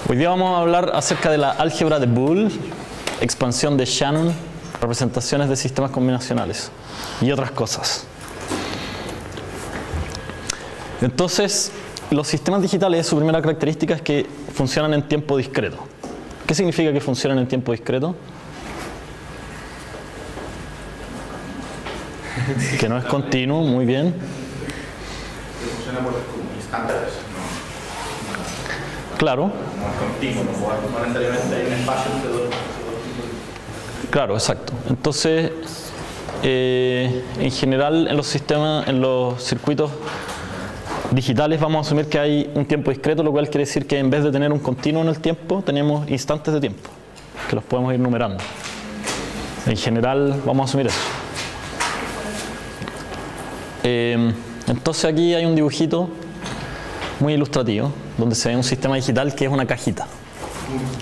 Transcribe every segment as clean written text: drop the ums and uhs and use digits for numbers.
Hoy día vamos a hablar acerca de la álgebra de Boole, expansión de Shannon, representaciones de sistemas combinacionales y otras cosas. Entonces, los sistemas digitales, su primera característica es que funcionan en tiempo discreto. ¿Qué significa que funcionan en tiempo discreto? Que no es continuo, muy bien. Funciona por instantes. Claro. No es continuo, no necesariamente hay un espacio entre dos. Claro, exacto. Entonces, en general, en los sistemas, en los circuitos digitales vamos a asumir que hay un tiempo discreto, lo cual quiere decir que en vez de tener un continuo en el tiempo, tenemos instantes de tiempo, que los podemos ir numerando. En general, vamos a asumir eso. Entonces aquí hay un dibujito muy ilustrativo, donde se ve un sistema digital que es una cajita.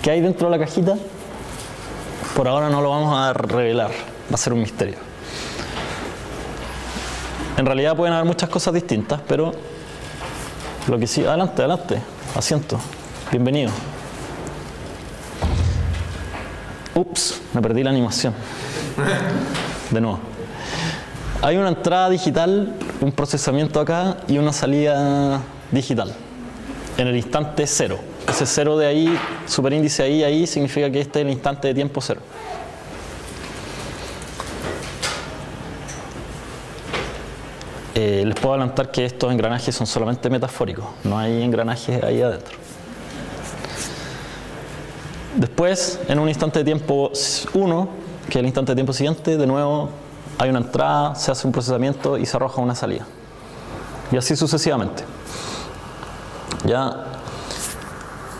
¿Qué hay dentro de la cajita? Por ahora no lo vamos a revelar, va a ser un misterio. En realidad pueden haber muchas cosas distintas, pero lo que sí, adelante, asiento, bienvenido. Ups, me perdí la animación. De nuevo. Hay una entrada digital, un procesamiento acá y una salida digital en el instante cero. Ese cero de ahí, superíndice ahí, significa que este es el instante de tiempo cero. Les puedo adelantar que estos engranajes son solamente metafóricos, no hay engranajes ahí adentro. Después, en un instante de tiempo 1, que es el instante de tiempo siguiente, de nuevo hay una entrada, se hace un procesamiento y se arroja una salida. Y así sucesivamente. Ya.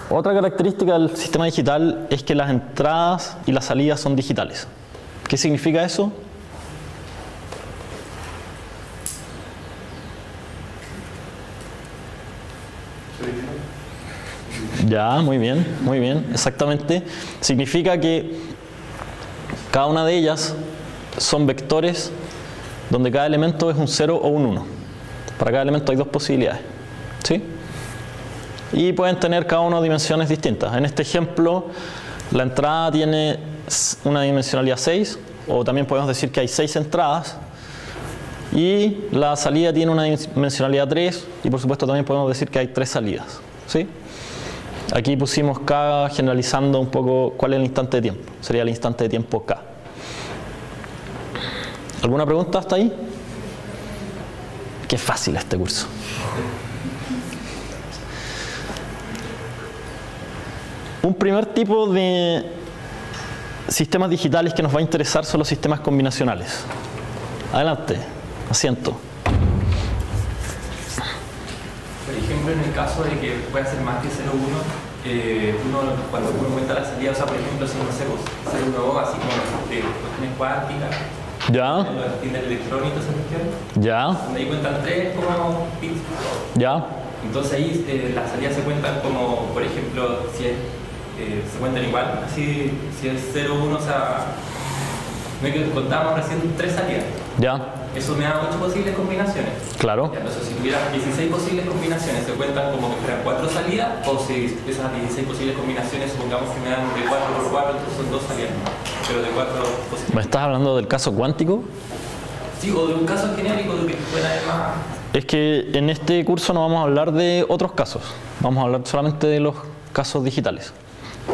Otra característica del sistema digital es que las entradas y las salidas son digitales. ¿Qué significa eso? Ya, muy bien, exactamente. Significa que cada una de ellas son vectores donde cada elemento es un 0 o un 1. Para cada elemento hay dos posibilidades. ¿Sí? Y pueden tener cada uno dimensiones distintas. En este ejemplo, la entrada tiene una dimensionalidad 6, o también podemos decir que hay 6 entradas. Y la salida tiene una dimensionalidad 3, y por supuesto también podemos decir que hay 3 salidas. ¿Sí? Aquí pusimos K generalizando un poco cuál es el instante de tiempo. Sería el instante de tiempo K. ¿Alguna pregunta hasta ahí? Qué fácil este curso. Un primer tipo de sistemas digitales que nos va a interesar son los sistemas combinacionales. Adelante, asiento. Por ejemplo, en el caso de que pueda ser más que 0,1, cuando uno cuenta la salida, o sea, por ejemplo, si uno hace 0,1, así como cuestiones cuánticas, Ya. en el electrónico, esa cuestión, Ya. donde ahí cuentan 3 como bits. Ya. Entonces ahí las salidas se cuentan como, por ejemplo, si es, se cuentan igual, así si es 0,1, o sea, no es que contábamos recién 3 salidas. Ya. Eso me da 8 posibles combinaciones. Claro. Ya, entonces, si tuviera 16 posibles combinaciones, ¿se cuentan como que fueran 4 salidas? O si esas 16 posibles combinaciones, supongamos que me dan de 4 por 4, entonces son 2 salidas. Pero de 4 posibles. ¿Me estás hablando del caso cuántico? Sí, o de un caso genérico de que pueda haber más. Es que en este curso no vamos a hablar de otros casos. Vamos a hablar solamente de los casos digitales.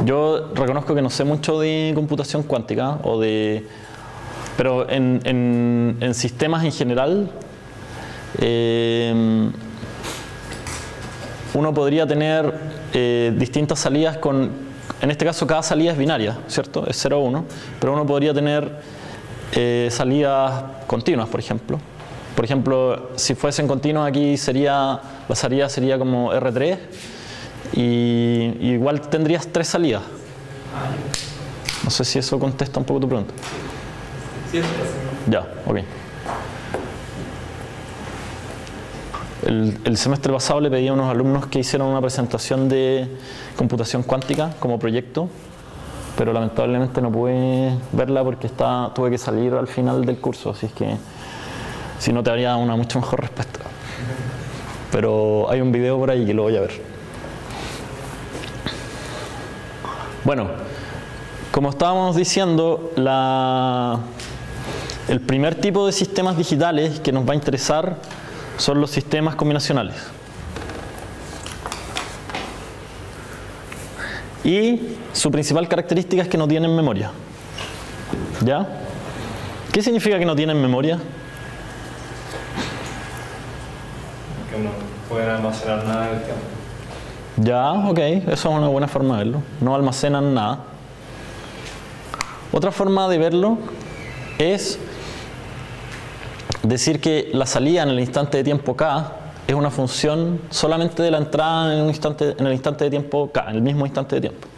Yo reconozco que no sé mucho de computación cuántica o de... Pero en sistemas en general, uno podría tener distintas salidas con... En este caso cada salida es binaria, ¿cierto? Es 0 o 1. Pero uno podría tener salidas continuas, por ejemplo. Por ejemplo, si fuesen continuas aquí la salida sería como R3 y igual tendrías 3 salidas. No sé si eso contesta un poco tu pregunta. Sí, eso es. Ya, ok. El semestre pasado le pedí a unos alumnos que hicieran una presentación de computación cuántica como proyecto, pero lamentablemente no pude verla porque tuve que salir al final del curso, así es que si no te haría una mucho mejor respuesta. Pero hay un video por ahí que lo voy a ver. Bueno, como estábamos diciendo, el primer tipo de sistemas digitales que nos va a interesar son los sistemas combinacionales. Y su principal característica es que no tienen memoria. ¿Ya? ¿Qué significa que no tienen memoria? Que no pueden almacenar nada en el tiempo. Ya, ok, eso es una buena forma de verlo. No almacenan nada. Otra forma de verlo es decir que la salida en el instante de tiempo k es una función solamente de la entrada en el instante de tiempo k, en el mismo instante de tiempo.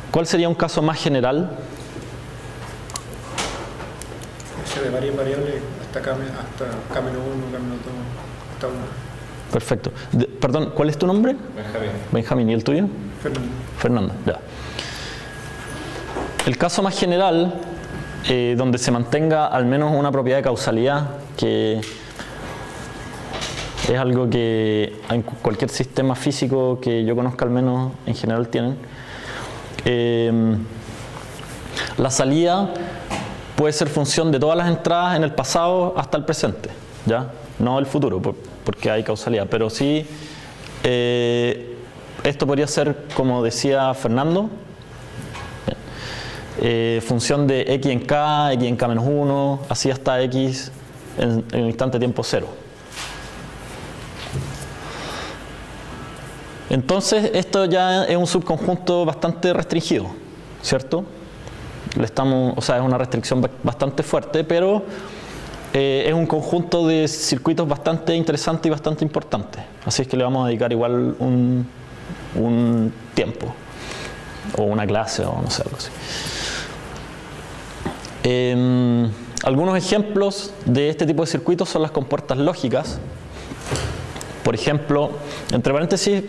¿Cuál sería un caso más general? Ese de varias variables hasta k-1, k-2, hasta 1. Perfecto. Perdón, ¿cuál es tu nombre? Benjamín. Benjamín. ¿Y el tuyo? Fernando. Fernando, ya. El caso más general, donde se mantenga al menos una propiedad de causalidad, que es algo que en cualquier sistema físico que yo conozca al menos en general tienen, la salida puede ser función de todas las entradas en el pasado hasta el presente, ¿ya? No el futuro, porque hay causalidad, pero sí esto podría ser, como decía Fernando, función de x en k menos 1, así hasta x en el instante de tiempo 0. Entonces esto ya es un subconjunto bastante restringido, ¿cierto? O sea, es una restricción bastante fuerte, pero es un conjunto de circuitos bastante interesante y bastante importante. Así es que le vamos a dedicar igual un tiempo, o una clase, o no sé, algo así. Algunos ejemplos de este tipo de circuitos son las compuertas lógicas. Por ejemplo, entre paréntesis,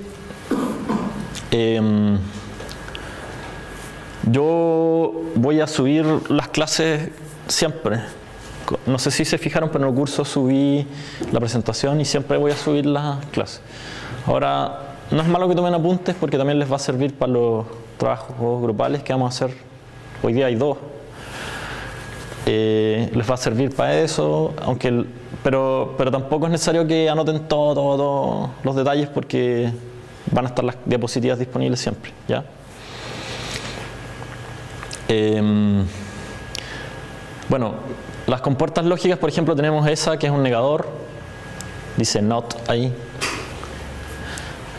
yo voy a subir las clases siempre. No sé si se fijaron, pero en el curso subí la presentación y siempre voy a subir las clases. Ahora, no es malo que tomen apuntes porque también les va a servir para los trabajos grupales que vamos a hacer. Hoy día hay 2. Les va a servir para eso, pero tampoco es necesario que anoten todos los detalles porque van a estar las diapositivas disponibles siempre, ¿ya? Bueno, las compuertas lógicas, por ejemplo, tenemos esa que es un negador, dice not ahí.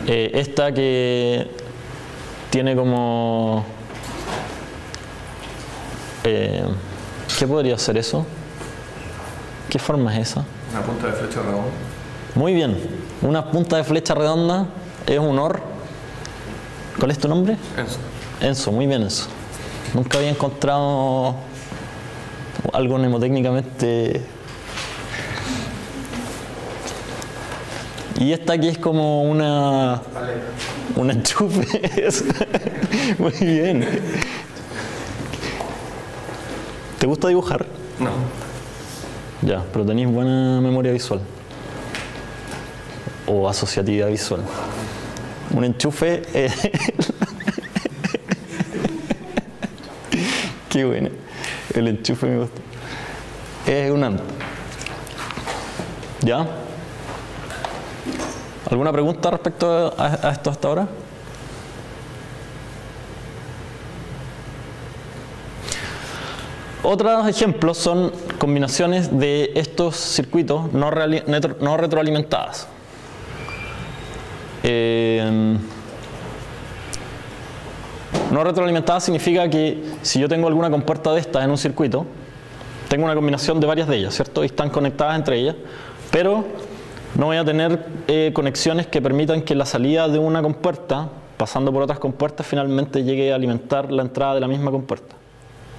Esta que tiene como... ¿qué podría ser eso? ¿Qué forma es esa? Una punta de flecha redonda. Muy bien, una punta de flecha redonda es un OR. ¿Cuál es tu nombre? Enzo. Enzo, muy bien Enzo. Nunca había encontrado algo mnemotécnicamente. Y esta aquí es como una enchufe. Muy bien. ¿Te gusta dibujar? No. Ya, pero tenéis buena memoria visual. O asociatividad visual. Un enchufe. Qué bueno. El enchufe me gusta. Es un AND. ¿Ya? ¿Alguna pregunta respecto a esto hasta ahora? Otros ejemplos son combinaciones de estos circuitos no retroalimentadas. No retroalimentadas significa que si yo tengo alguna compuerta de estas en un circuito, tengo una combinación de varias de ellas, ¿cierto? Y están conectadas entre ellas, pero no voy a tener conexiones que permitan que la salida de una compuerta, pasando por otras compuertas, finalmente llegue a alimentar la entrada de la misma compuerta.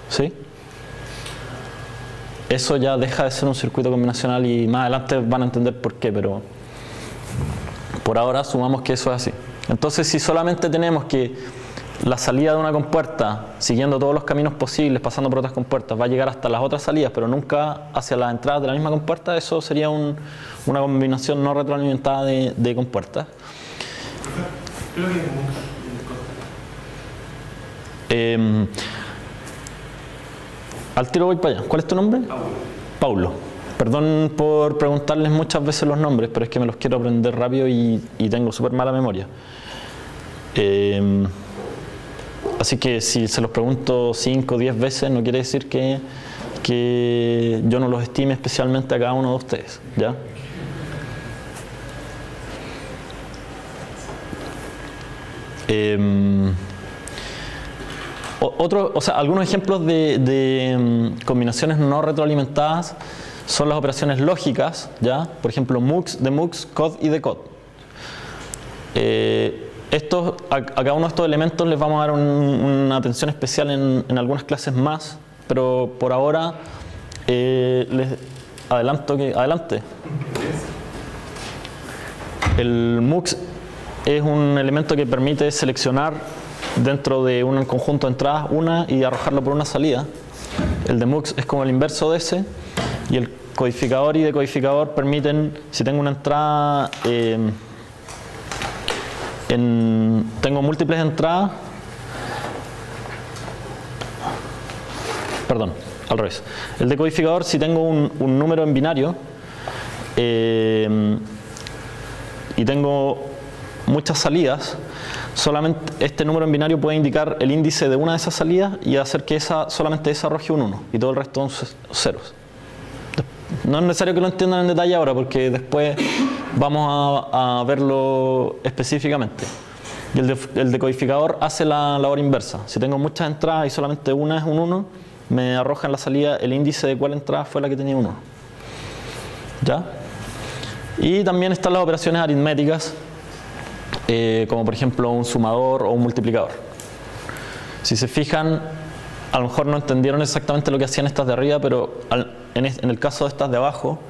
¿Sí? Eso ya deja de ser un circuito combinacional y más adelante van a entender por qué, pero por ahora asumamos que eso es así. Entonces, si solamente tenemos que la salida de una compuerta, siguiendo todos los caminos posibles, pasando por otras compuertas, va a llegar hasta las otras salidas, pero nunca hacia las entradas de la misma compuerta, eso sería una combinación no retroalimentada de compuertas. Al tiro voy para allá. ¿Cuál es tu nombre? Paulo. Perdón por preguntarles muchas veces los nombres, pero es que me los quiero aprender rápido y tengo súper mala memoria. Así que si se los pregunto 5 o 10 veces, no quiere decir que yo no los estime especialmente a cada uno de ustedes, ¿ya? Algunos ejemplos de combinaciones no retroalimentadas son las operaciones lógicas, ¿ya? Por ejemplo, mux, demux, cod y decod. A cada uno de estos elementos les vamos a dar una atención especial en algunas clases más, pero por ahora les adelanto que adelante. El mux es un elemento que permite seleccionar dentro de un conjunto de entradas una y arrojarlo por una salida. El demux es como el inverso de ese, y el codificador y decodificador permiten, si tengo una entrada, tengo múltiples entradas, perdón, al revés. El decodificador, si tengo un número en binario y tengo muchas salidas, solamente este número en binario puede indicar el índice de una de esas salidas y hacer que solamente esa arroje un 1 y todo el resto son ceros. No es necesario que lo entiendan en detalle ahora porque después vamos a verlo específicamente. Y el decodificador hace la labor inversa. Si tengo muchas entradas y solamente una es un 1, me arroja en la salida el índice de cuál entrada fue la que tenía 1. ¿Ya? Y también están las operaciones aritméticas, como por ejemplo un sumador o un multiplicador. Si se fijan, a lo mejor no entendieron exactamente lo que hacían estas de arriba, pero en el caso de estas de abajo,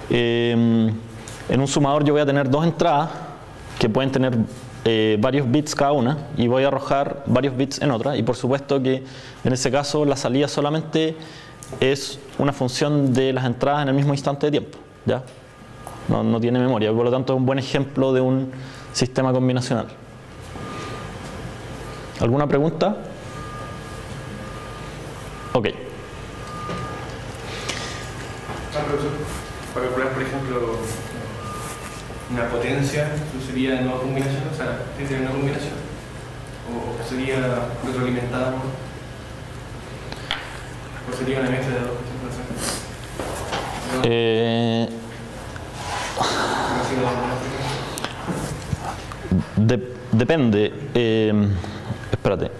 en un sumador yo voy a tener dos entradas que pueden tener varios bits cada una y voy a arrojar varios bits en otra, y por supuesto que en ese caso la salida solamente es una función de las entradas en el mismo instante de tiempo, ¿ya? No tiene memoria, por lo tanto es un buen ejemplo de un sistema combinacional. ¿Alguna pregunta? Ok. Para calcular, por ejemplo, una potencia, ¿eso sería no combinación? O sea, ¿qué sería una combinación? ¿O sería retroalimentada? ¿O sería una mezcla de dos? Depende. Espérate.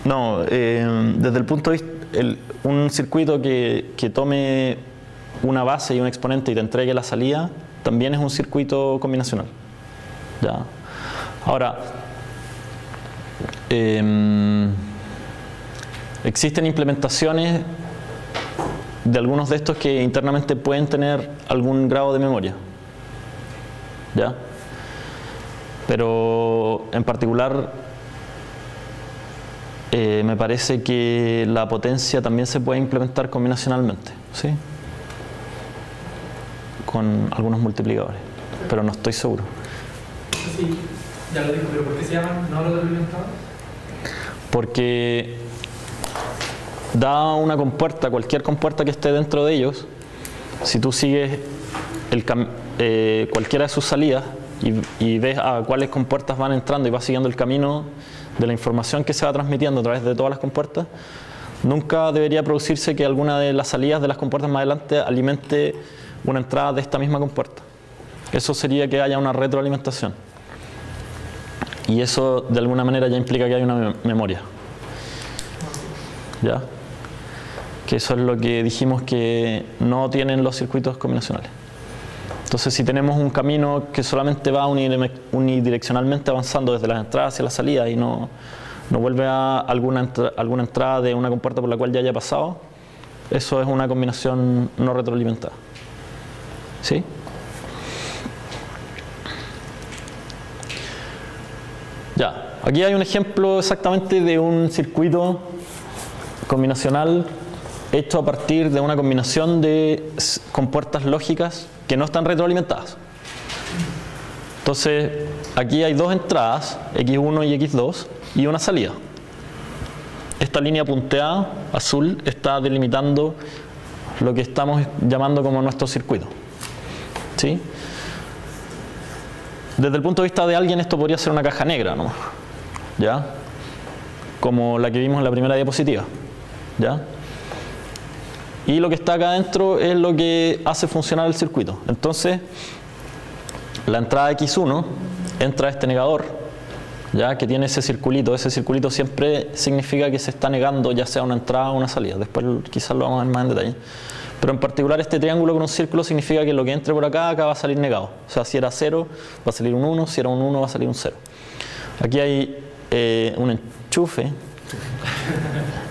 No, desde el punto de vista, un circuito que tome una base y un exponente y te entregue la salida, también es un circuito combinacional. ¿Ya? Ahora, existen implementaciones de algunos de estos que internamente pueden tener algún grado de memoria. ¿Ya? Pero en particular me parece que la potencia también se puede implementar combinacionalmente, ¿sí? Con algunos multiplicadores, pero no estoy seguro. Sí, ya lo dijo, pero ¿por qué se llaman no retroalimentados? Porque dada una compuerta, cualquier compuerta que esté dentro de ellos, si tú sigues cualquiera de sus salidas y ves a cuáles compuertas van entrando y vas siguiendo el camino de la información que se va transmitiendo a través de todas las compuertas, nunca debería producirse que alguna de las salidas de las compuertas más adelante alimente una entrada de esta misma compuerta. Eso sería que haya una retroalimentación. Y eso de alguna manera ya implica que hay una memoria. ¿Ya? Que eso es lo que dijimos que no tienen los circuitos combinacionales. Entonces, si tenemos un camino que solamente va unidireccionalmente avanzando desde las entradas hacia la salida y no vuelve a alguna entrada de una compuerta por la cual ya haya pasado, eso es una combinación no retroalimentada. ¿Sí? Ya, aquí hay un ejemplo exactamente de un circuito combinacional hecho a partir de una combinación de compuertas lógicas que no están retroalimentadas. Entonces, aquí hay dos entradas, X1 y X2, y una salida. esta línea punteada, azul, está delimitando lo que estamos llamando como nuestro circuito. ¿Sí? Desde el punto de vista de alguien, esto podría ser una caja negra, ¿no? ¿Ya? Como la que vimos en la primera diapositiva. ¿Ya? Y lo que está acá adentro es lo que hace funcionar el circuito. Entonces, la entrada X1 entra a este negador, ¿ya? Que tiene ese circulito. Ese circulito siempre significa que se está negando ya sea una entrada o una salida. Después quizás lo vamos a ver más en detalle. Pero en particular este triángulo con un círculo significa que lo que entre por acá va a salir negado. O sea, si era 0 va a salir un 1, si era un 1 va a salir un 0. Aquí hay un enchufe.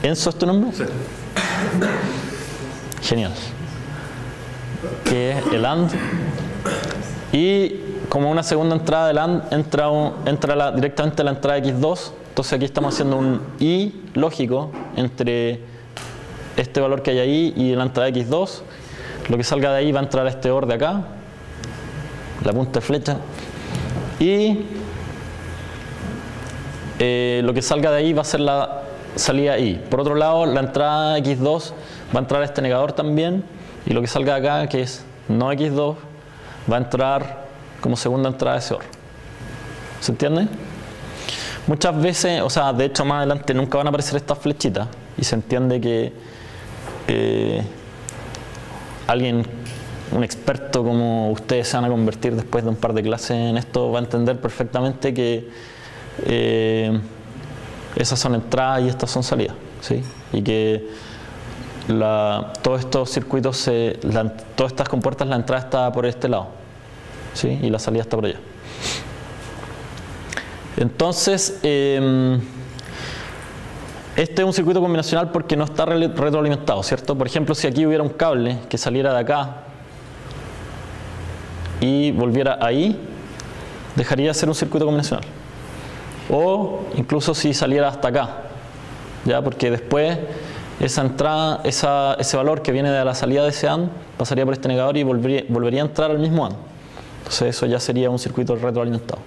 ¿Enzo es tu nombre? Sí. Genial. Que es el AND. Y como una segunda entrada del AND entra directamente la entrada X2. Entonces aquí estamos haciendo un I lógico entre este valor que hay ahí y la entrada X2. Lo que salga de ahí va a entrar a este OR de acá, la punta de flecha, y lo que salga de ahí va a ser la salida I. Por otro lado, la entrada X2 va a entrar a este negador también, y lo que salga de acá, que es no X2, va a entrar como segunda entrada de ese OR. ¿Se entiende? Muchas veces, o sea, de hecho más adelante nunca van a aparecer estas flechitas, y se entiende que alguien, un experto como ustedes se van a convertir después de un par de clases en esto, va a entender perfectamente que esas son entradas y estas son salidas, ¿sí? Y que todos estos circuitos, todas estas compuertas, la entrada está por este lado, ¿sí? Y la salida está por allá. Entonces, este es un circuito combinacional porque no está retroalimentado, ¿cierto? Por ejemplo, si aquí hubiera un cable que saliera de acá y volviera ahí, dejaría de ser un circuito combinacional. O incluso si saliera hasta acá, ¿ya? Porque después esa entrada, ese valor que viene de la salida de ese AND pasaría por este negador y volvería a entrar al mismo AND. Entonces eso ya sería un circuito retroalimentado.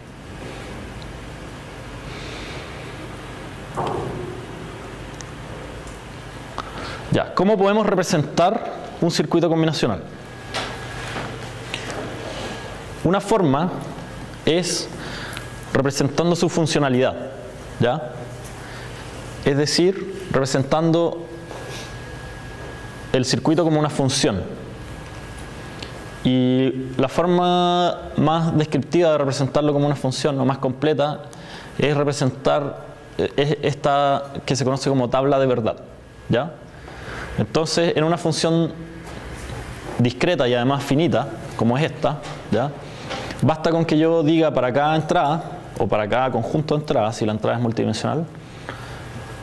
Ya, ¿cómo podemos representar un circuito combinacional? Una forma es representando su funcionalidad, ¿ya? Es decir, representando el circuito como una función. Y la forma más descriptiva de representarlo como una función, o más completa, es representar esta que se conoce como tabla de verdad, ¿ya? Entonces, en una función discreta y además finita, como es esta, ¿ya? Basta con que yo diga para cada entrada, o para cada conjunto de entradas, si la entrada es multidimensional,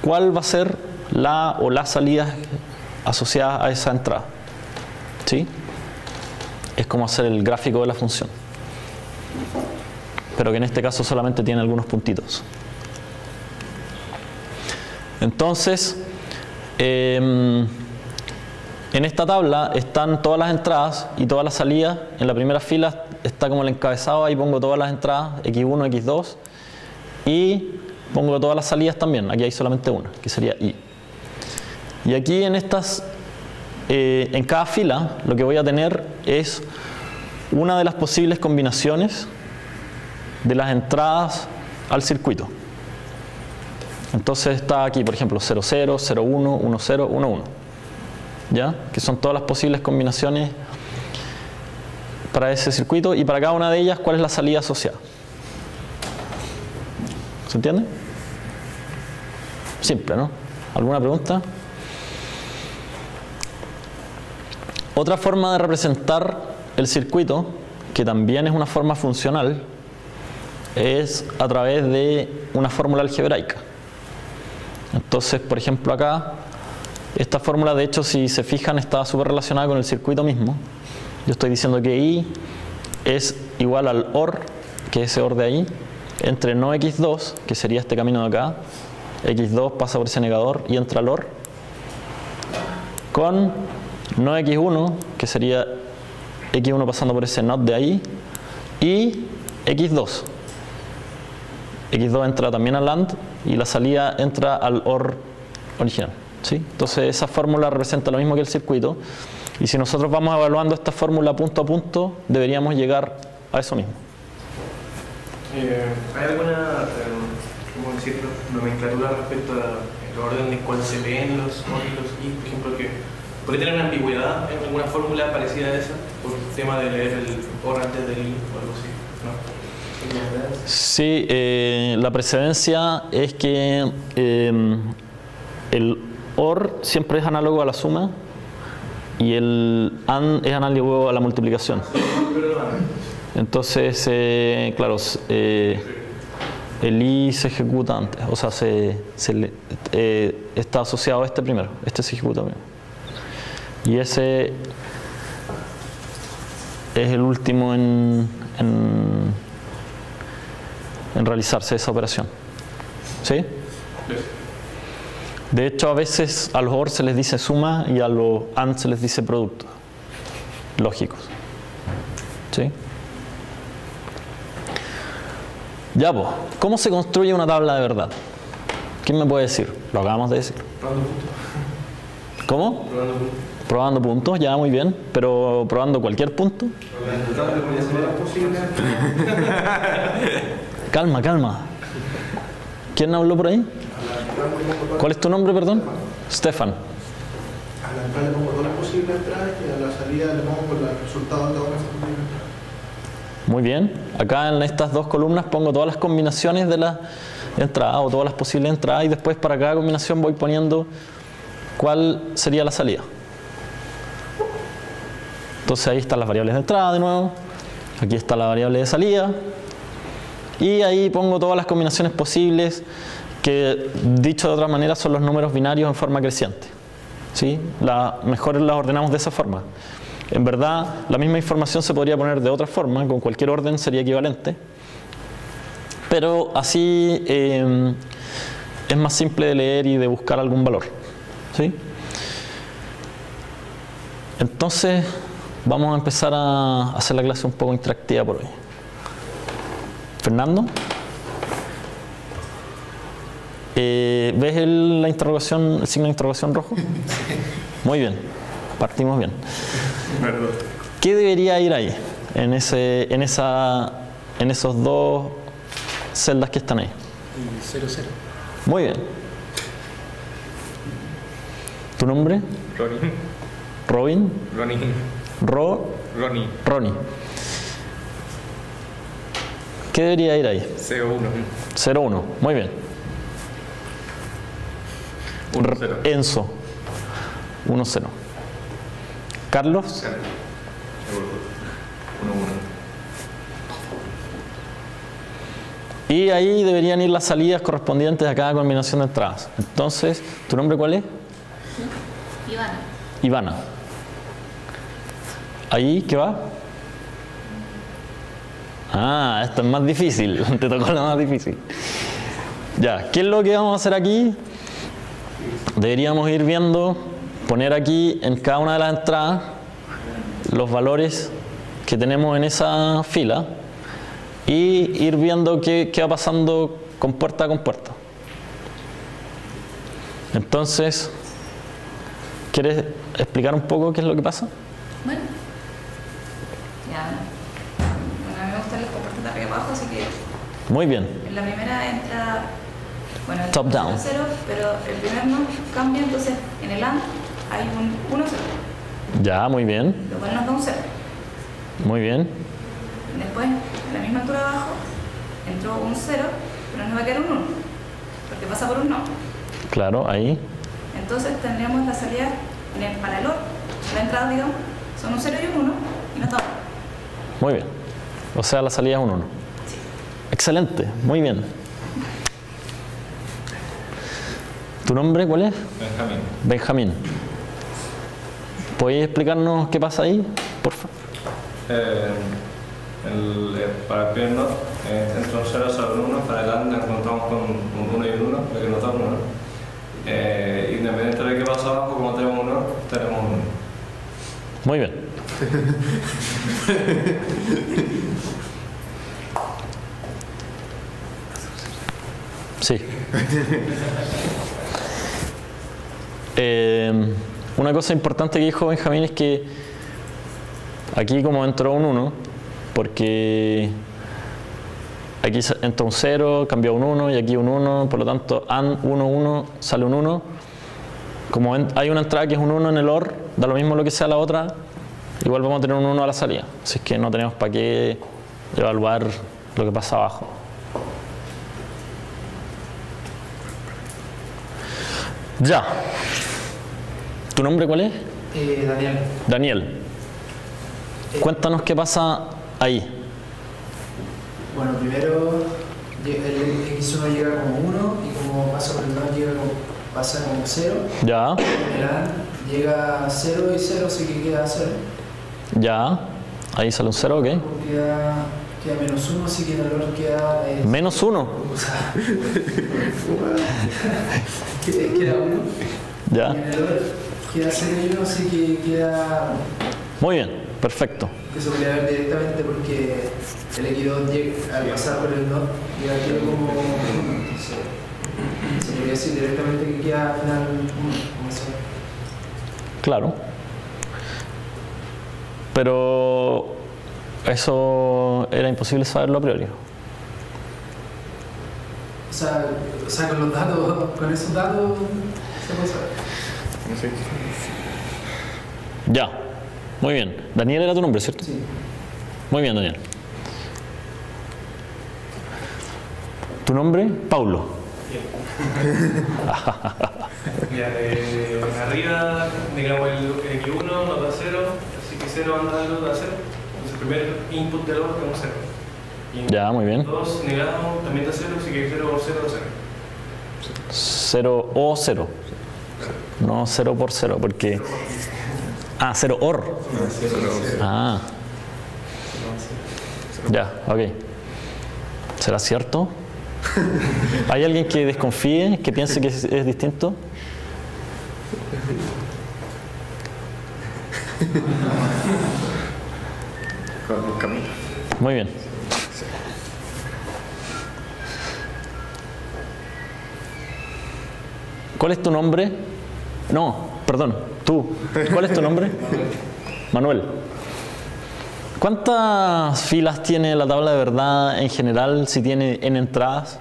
cuál va a ser la o las salidas asociadas a esa entrada, ¿sí? Es como hacer el gráfico de la función, pero que en este caso solamente tiene algunos puntitos. Entonces, en esta tabla están todas las entradas y todas las salidas. En la primera fila está como el encabezado, ahí pongo todas las entradas, X1, X2, y pongo todas las salidas también. Aquí hay solamente una, que sería Y. Y aquí en estas, en cada fila, lo que voy a tener es una de las posibles combinaciones de las entradas al circuito. Entonces está aquí, por ejemplo, 0, 0, 0, 1, 1, 0, 1, 1. ¿Ya? Que son todas las posibles combinaciones para ese circuito, y para cada una de ellas, ¿cuál es la salida asociada? ¿Se entiende? Simple, ¿no? ¿Alguna pregunta? Otra forma de representar el circuito, que también es una forma funcional, es a través de una fórmula algebraica. Entonces, por ejemplo, acá, esta fórmula, de hecho, si se fijan, está súper relacionada con el circuito mismo. Yo estoy diciendo que I es igual al OR, que es ese OR de ahí, entre no X2, que sería este camino de acá, X2 pasa por ese negador y entra al OR, con no X1, que sería X1 pasando por ese NOT de ahí, y X2. X2 entra también al AND y la salida entra al OR original. ¿Sí? Entonces esa fórmula representa lo mismo que el circuito. Y si nosotros vamos evaluando esta fórmula punto a punto, deberíamos llegar a eso mismo. ¿Hay alguna, cómo decirlo, nomenclatura respecto al orden en el cual se leen los OR y los I? Por ejemplo, que puede tener una ambigüedad en alguna fórmula parecida a esa, por el tema de leer el OR antes del I o algo así, ¿no? Sí, la precedencia es que el OR siempre es análogo a la suma y el AND es análogo a la multiplicación. Entonces, claro, el I se ejecuta antes, o sea, está asociado a este primero, este se ejecuta primero. Y ese es el último en realizarse esa operación. ¿Sí? De hecho, a veces a los OR se les dice suma y a los AND se les dice productos lógicos. ¿Sí? Ya, pues, ¿cómo se construye una tabla de verdad? ¿Quién me puede decir? Lo acabamos de decir. Probando puntos. ¿Cómo? Probando puntos. Probando puntos, ya, muy bien. Pero probando cualquier punto. Calma, calma. ¿Quién habló por ahí? ¿Cuál es tu nombre, perdón? Stefan. A la entrada le pongo todas las posibles entradas y a la salida le pongo el resultado de todas las posibles entradas. Muy bien. Acá en estas dos columnas pongo todas las combinaciones de las entradas o todas las posibles entradas y después para cada combinación voy poniendo cuál sería la salida. Entonces ahí están las variables de entrada de nuevo. Aquí está la variable de salida. Y ahí pongo todas las combinaciones posibles que, dicho de otra manera, son los números binarios en forma creciente. ¿Sí? Mejor las ordenamos de esa forma. En verdad, la misma información se podría poner de otra forma, con cualquier orden sería equivalente. Pero así es más simple de leer y de buscar algún valor. ¿Sí? Entonces, vamos a empezar a hacer la clase un poco interactiva por hoy. Fernando, ¿ves la interrogación, el signo de interrogación rojo? Muy bien, partimos bien. ¿Qué debería ir ahí, en esos dos celdas que están ahí? 0, 0. Muy bien. ¿Tu nombre? Ronnie. Robin. Ronnie. Ronnie. Ronnie. ¿Qué debería ir ahí? 0-1. 0-1. Muy bien. 1-0. Enzo. 1-0. Carlos. 1-1. Y ahí deberían ir las salidas correspondientes a cada combinación de entradas. Entonces, ¿tu nombre cuál es? Ivana. Ivana. ¿Ahí qué va? Ah, esto es más difícil. Te tocó lo más difícil. Ya, ¿qué es lo que vamos a hacer aquí? Deberíamos ir viendo, poner aquí en cada una de las entradas los valores que tenemos en esa fila y ir viendo qué va pasando con puerta con puerta. Entonces, ¿quieres explicar un poco qué es lo que pasa? Bueno, ya. Bueno, a mí me gustan las compuertas de arriba abajo, así que Muy bien. en la primera entra, bueno, el Top down. 0, pero el primer no cambia, entonces en el AND hay un 1-0, Ya, muy bien. lo cual nos da un 0. Muy bien. Después, en la misma altura de abajo, entró un 0, pero nos va a quedar un 1, porque pasa por un no. Claro, ahí. Entonces tendríamos la salida para el OR, la entrada, digamos, son un 0 y un 1, y nos da 1. Muy bien. O sea, la salida es un 1. Sí. Excelente. Muy bien. ¿Tu nombre cuál es? Benjamín. Benjamín. ¿Podéis explicarnos qué pasa ahí, por favor? Para el primer NOT, entra un 0 sobre 1, para el AND nos encontramos con un 1 y un 1, lo que nos da un 1. Independiente de qué pasa abajo, como tenemos un 1, tenemos un 1. Muy bien. Sí. Una cosa importante que dijo Benjamín es que aquí como entró un 1, porque aquí entró un 0, cambió un 1 y aquí un 1, por lo tanto AND 1, 1, sale un 1. Como hay una entrada que es un 1 en el OR, da lo mismo lo que sea la otra, igual vamos a tener un 1 a la salida. Así que no tenemos para qué evaluar lo que pasa abajo. Ya. ¿Tu nombre cuál es? Daniel. Daniel. Cuéntanos qué pasa ahí. Bueno, primero el X1 llega como 1 y como pasa por el 2 pasa como 0. Ya. El AND llega a 0 y 0, así que queda 0. Ya. Ahí sale un 0, ok. Queda menos 1, así que el valor queda... ¿Menos 1? O sea, queda 1. Ya. Y en el valor queda 0 y 1, así que queda... Muy bien, perfecto. Que se podría ver directamente porque el X2 al pasar por el NOT llega aquí como... Se podría decir directamente que queda al final como 0. Claro. Pero eso era imposible saberlo a priori. O sea, con los datos, con esos datos se puede saber. Ya. Muy bien. Daniel era tu nombre, ¿cierto? Sí. Muy bien, Daniel. ¿Tu nombre? Paulo. Ya, arriba, digamos, el X1 nos da 0, así que 0 anda algo da 0. Entonces el primer input del OR tenemos 0. Y Ya, muy bien. 2 negado también da 0, así que 0 por 0 da 0. 0 o 0. No 0 por 0, porque... Ah, 0 OR. Ah. Ya, ok. ¿Será cierto? ¿Hay alguien que desconfíe, que piense que es distinto? Muy bien. ¿Cuál es tu nombre? No, perdón, tú. ¿Cuál es tu nombre? Manuel. ¿Cuántas filas tiene la tabla de verdad en general si tiene n entradas?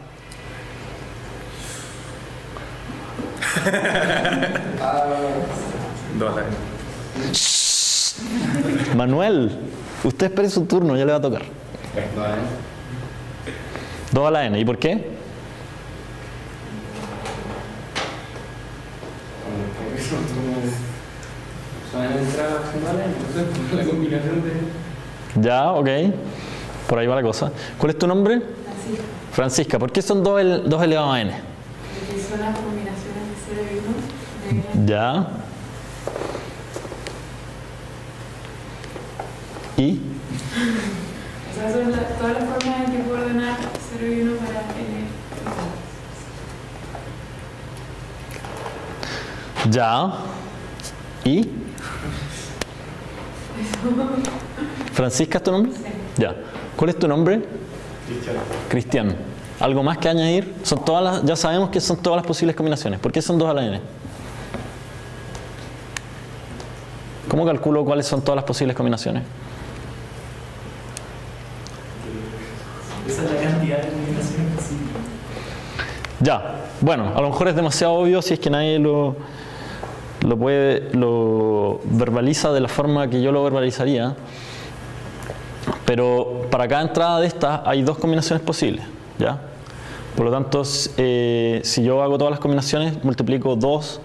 Manuel, usted espere su turno, ya le va a tocar. 2 a la n. ¿Y por qué? La combinación de... Ya, ok. Por ahí va la cosa. ¿Cuál es tu nombre? Francisca. Francisca. ¿Por qué son 2 elevado a n? Porque son las combinaciones de 0 y 1 de... Ya. ¿Y? O sea, son todas las formas en que puedo ordenar 0 y 1 para n. Ya. ¿Y? ¿Francisca es tu nombre? Sí. Ya. ¿Cuál es tu nombre? Cristiano. Cristian. ¿Algo más que añadir? Son todas las, ya sabemos que son todas las posibles combinaciones. ¿Por qué son 2 a la n? ¿Cómo calculo cuáles son todas las posibles combinaciones? Esa es la cantidad de combinaciones posibles. Ya. Bueno, a lo mejor es demasiado obvio si es que nadie lo verbaliza de la forma que yo lo verbalizaría, pero para cada entrada de estas hay 2 combinaciones posibles, ¿ya? Por lo tanto, si yo hago todas las combinaciones, multiplico 2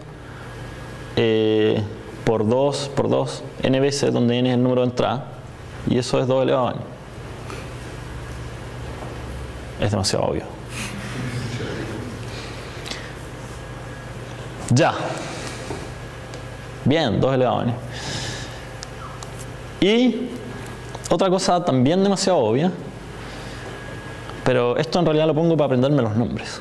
por 2 por 2 n veces, donde n es el número de entrada, y eso es 2 elevado a n. Es demasiado obvio. Ya. Bien, 2 elevado a n. Y otra cosa también demasiado obvia, pero esto en realidad lo pongo para aprenderme los nombres.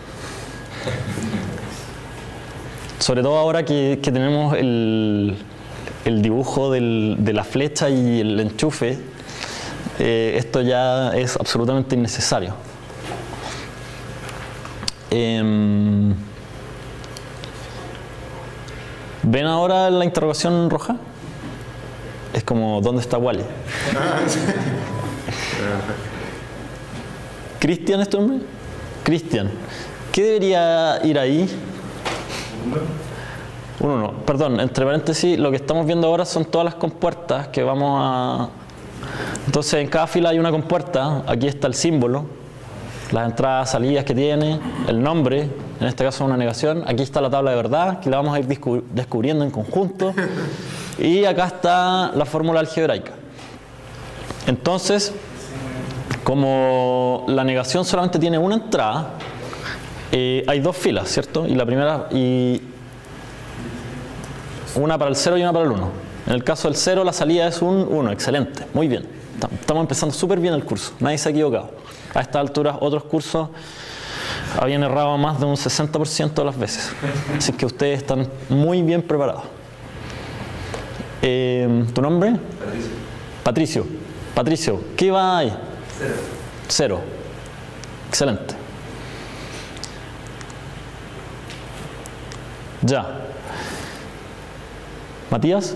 Sobre todo ahora que tenemos el dibujo de la flecha y el enchufe, esto ya es absolutamente innecesario. ¿Ven ahora la interrogación roja? Es como, ¿dónde está Wally? ¿Cristian es tu nombre? Cristian. ¿Qué debería ir ahí? Un 1. Perdón, entre paréntesis, lo que estamos viendo ahora son todas las compuertas que vamos a... Entonces, en cada fila hay una compuerta. Aquí está el símbolo, las entradas, salidas que tiene, el nombre, en este caso una negación. Aquí está la tabla de verdad, que la vamos a ir descubriendo en conjunto. Y acá está la fórmula algebraica. Entonces, como la negación solamente tiene una entrada, hay dos filas, ¿cierto? Y la primera, una para el 0 y una para el 1. En el caso del 0, la salida es un 1. Excelente, muy bien. Estamos empezando súper bien el curso, nadie se ha equivocado. A estas alturas, otros cursos habían errado más de un 60% de las veces. Así que ustedes están muy bien preparados. ¿Tu nombre? Patricio. Patricio, ¿qué va ahí? 0. Excelente. Ya. ¿Matías?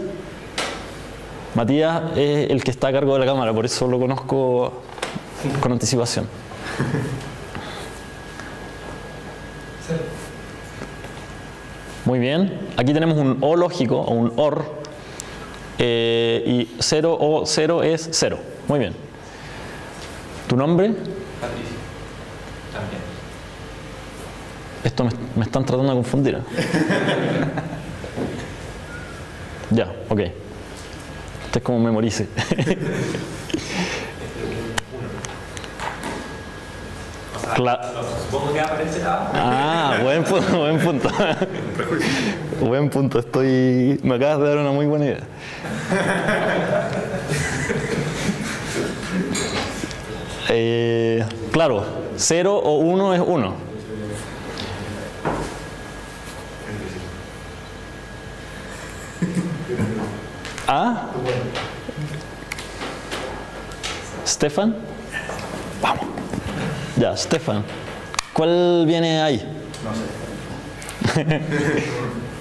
Matías es el que está a cargo de la cámara, por eso lo conozco con anticipación. Muy bien. Aquí tenemos un O lógico o un OR. Y 0 o 0 es 0. Muy bien. ¿Tu nombre? Patricio. También. Esto me están tratando de confundir. Ya, ok. Este es como memorice. Supongo que aparece la... Ah, buen punto, buen punto. Buen punto, me acabas de dar una muy buena idea. Claro, 0 o 1 es 1. ¿Ah? ¿Stefan? Vamos. Ya, Stefan. ¿Cuál viene ahí? No sé.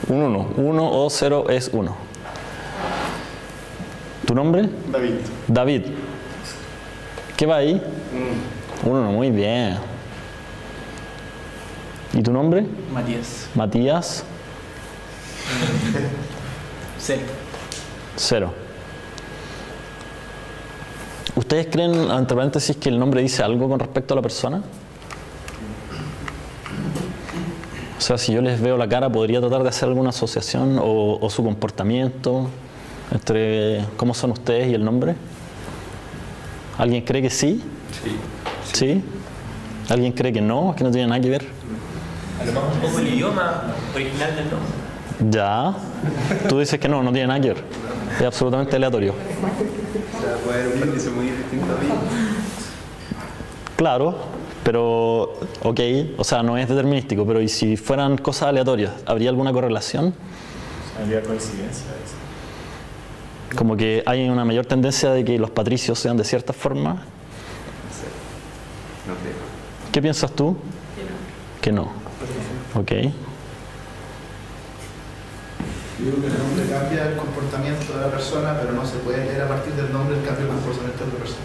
Un 1. 1 o 0 es 1. ¿Tu nombre? David. David. ¿Qué va ahí? Un 1, muy bien. ¿Y tu nombre? Matías. Matías. 0. 0. ¿Ustedes creen, entre paréntesis, que el nombre dice algo con respecto a la persona? O sea, si yo les veo la cara, ¿podría tratar de hacer alguna asociación o su comportamiento entre cómo son ustedes y el nombre? ¿Alguien cree que sí? Sí. ¿Sí? ¿Alguien cree que no tiene nada que ver? A lo mejor un poco el idioma original del nombre. Ya. Tú dices que no tiene nada que ver. Es absolutamente aleatorio. O sea, puede haber un Patricio muy distinto a mí. Claro, pero ok, o sea, no es determinístico, pero ¿y si fueran cosas aleatorias? ¿Habría alguna correlación? ¿Habría coincidencia? Como que hay una mayor tendencia de que los patricios sean de cierta forma. No creo. ¿Qué piensas tú? Que no. Ok. Yo digo que el nombre cambia el comportamiento de la persona, pero no se puede leer a partir del nombre el cambio de comportamiento de la persona.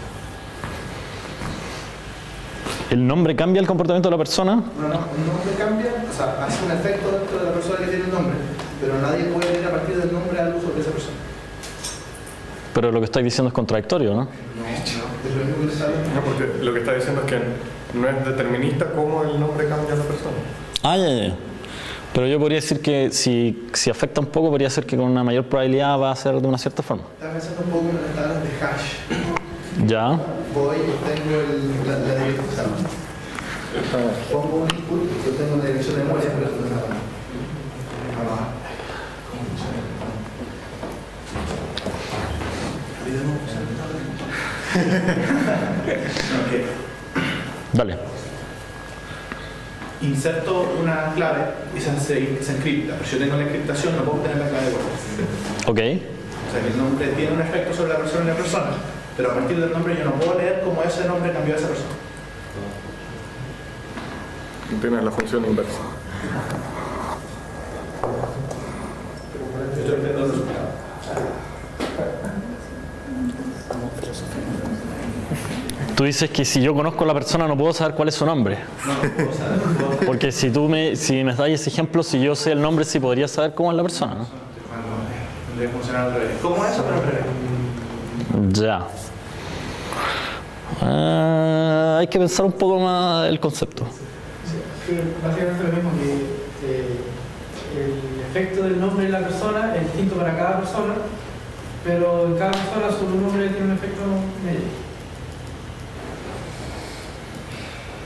¿El nombre cambia el comportamiento de la persona? No, un nombre cambia, o sea, hace un efecto dentro de la persona que tiene el nombre, pero nadie puede leer a partir del nombre algo sobre esa persona. Pero lo que estáis diciendo es contradictorio, ¿no? No, es lo único que le sale. No, porque lo que está diciendo es que no es determinista cómo el nombre cambia a la persona. Ah, ya. Pero yo podría decir que si afecta un poco, podría ser que con una mayor probabilidad va a ser de una cierta forma. Estaba pensando un poco en las tablas de hash. Ya. Voy y tengo la dirección, o sea, pongo un input, yo tengo una dirección de memoria, pero esto no es nada. Dale. Inserto una clave y se encripta, pero si yo tengo la encriptación no puedo tener la clave de vuelta. Ok. O sea que el nombre tiene un efecto sobre la persona y la persona, pero a partir del nombre yo no puedo leer cómo ese nombre cambió a esa persona. Tiene la función inversa. Pero por Tú dices que si yo conozco a la persona no puedo saber cuál es su nombre. No puedo saber. Porque si me das ese ejemplo, si yo sé el nombre, sí podría saber cómo es la persona, ¿no? Debe funcionar al revés. ¿Cómo es eso, pero al revés? Ya. Hay que pensar un poco más el concepto. Sí, básicamente lo mismo que el efecto del nombre de la persona es distinto para cada persona, pero en cada persona su nombre tiene un efecto medio.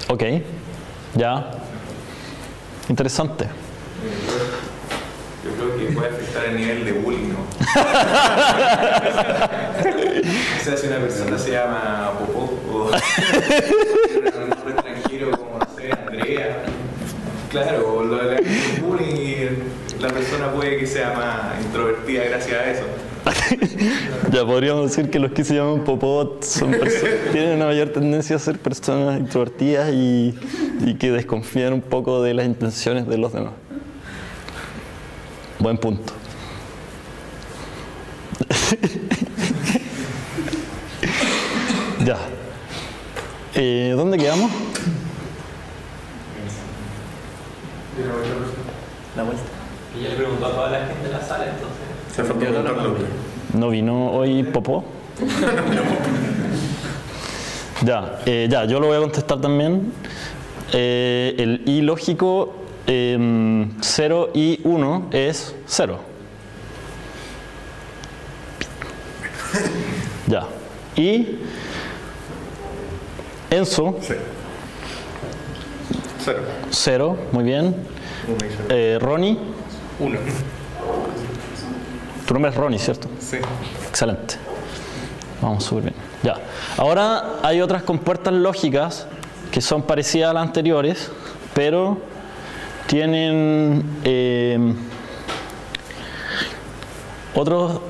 Ok, ya. Interesante. Yo creo que puede afectar el nivel de bullying, ¿no? O sea, si una persona se llama Popó o un nombre extranjero como, no sé, Andrea, claro, lo de bullying y la persona puede que sea más introvertida gracias a eso. Ya podríamos decir que los que se llaman Popot tienen una mayor tendencia a ser personas introvertidas y que desconfían un poco de las intenciones de los demás. Buen punto. Ya. ¿Dónde quedamos? La vuelta. Y ya le preguntó a toda la gente de la sala, entonces. Se faltó preguntarle. ¿No vino hoy Popó? Ya, yo lo voy a contestar también. El I lógico 0 y 1 es 0. Ya. Y Enzo. Sí. 0. 0, muy bien. Ronnie. 1. Tu nombre es Ronnie, ¿cierto? Sí. Excelente. Vamos súper bien. Ya. Ahora hay otras compuertas lógicas que son parecidas a las anteriores, pero tienen otros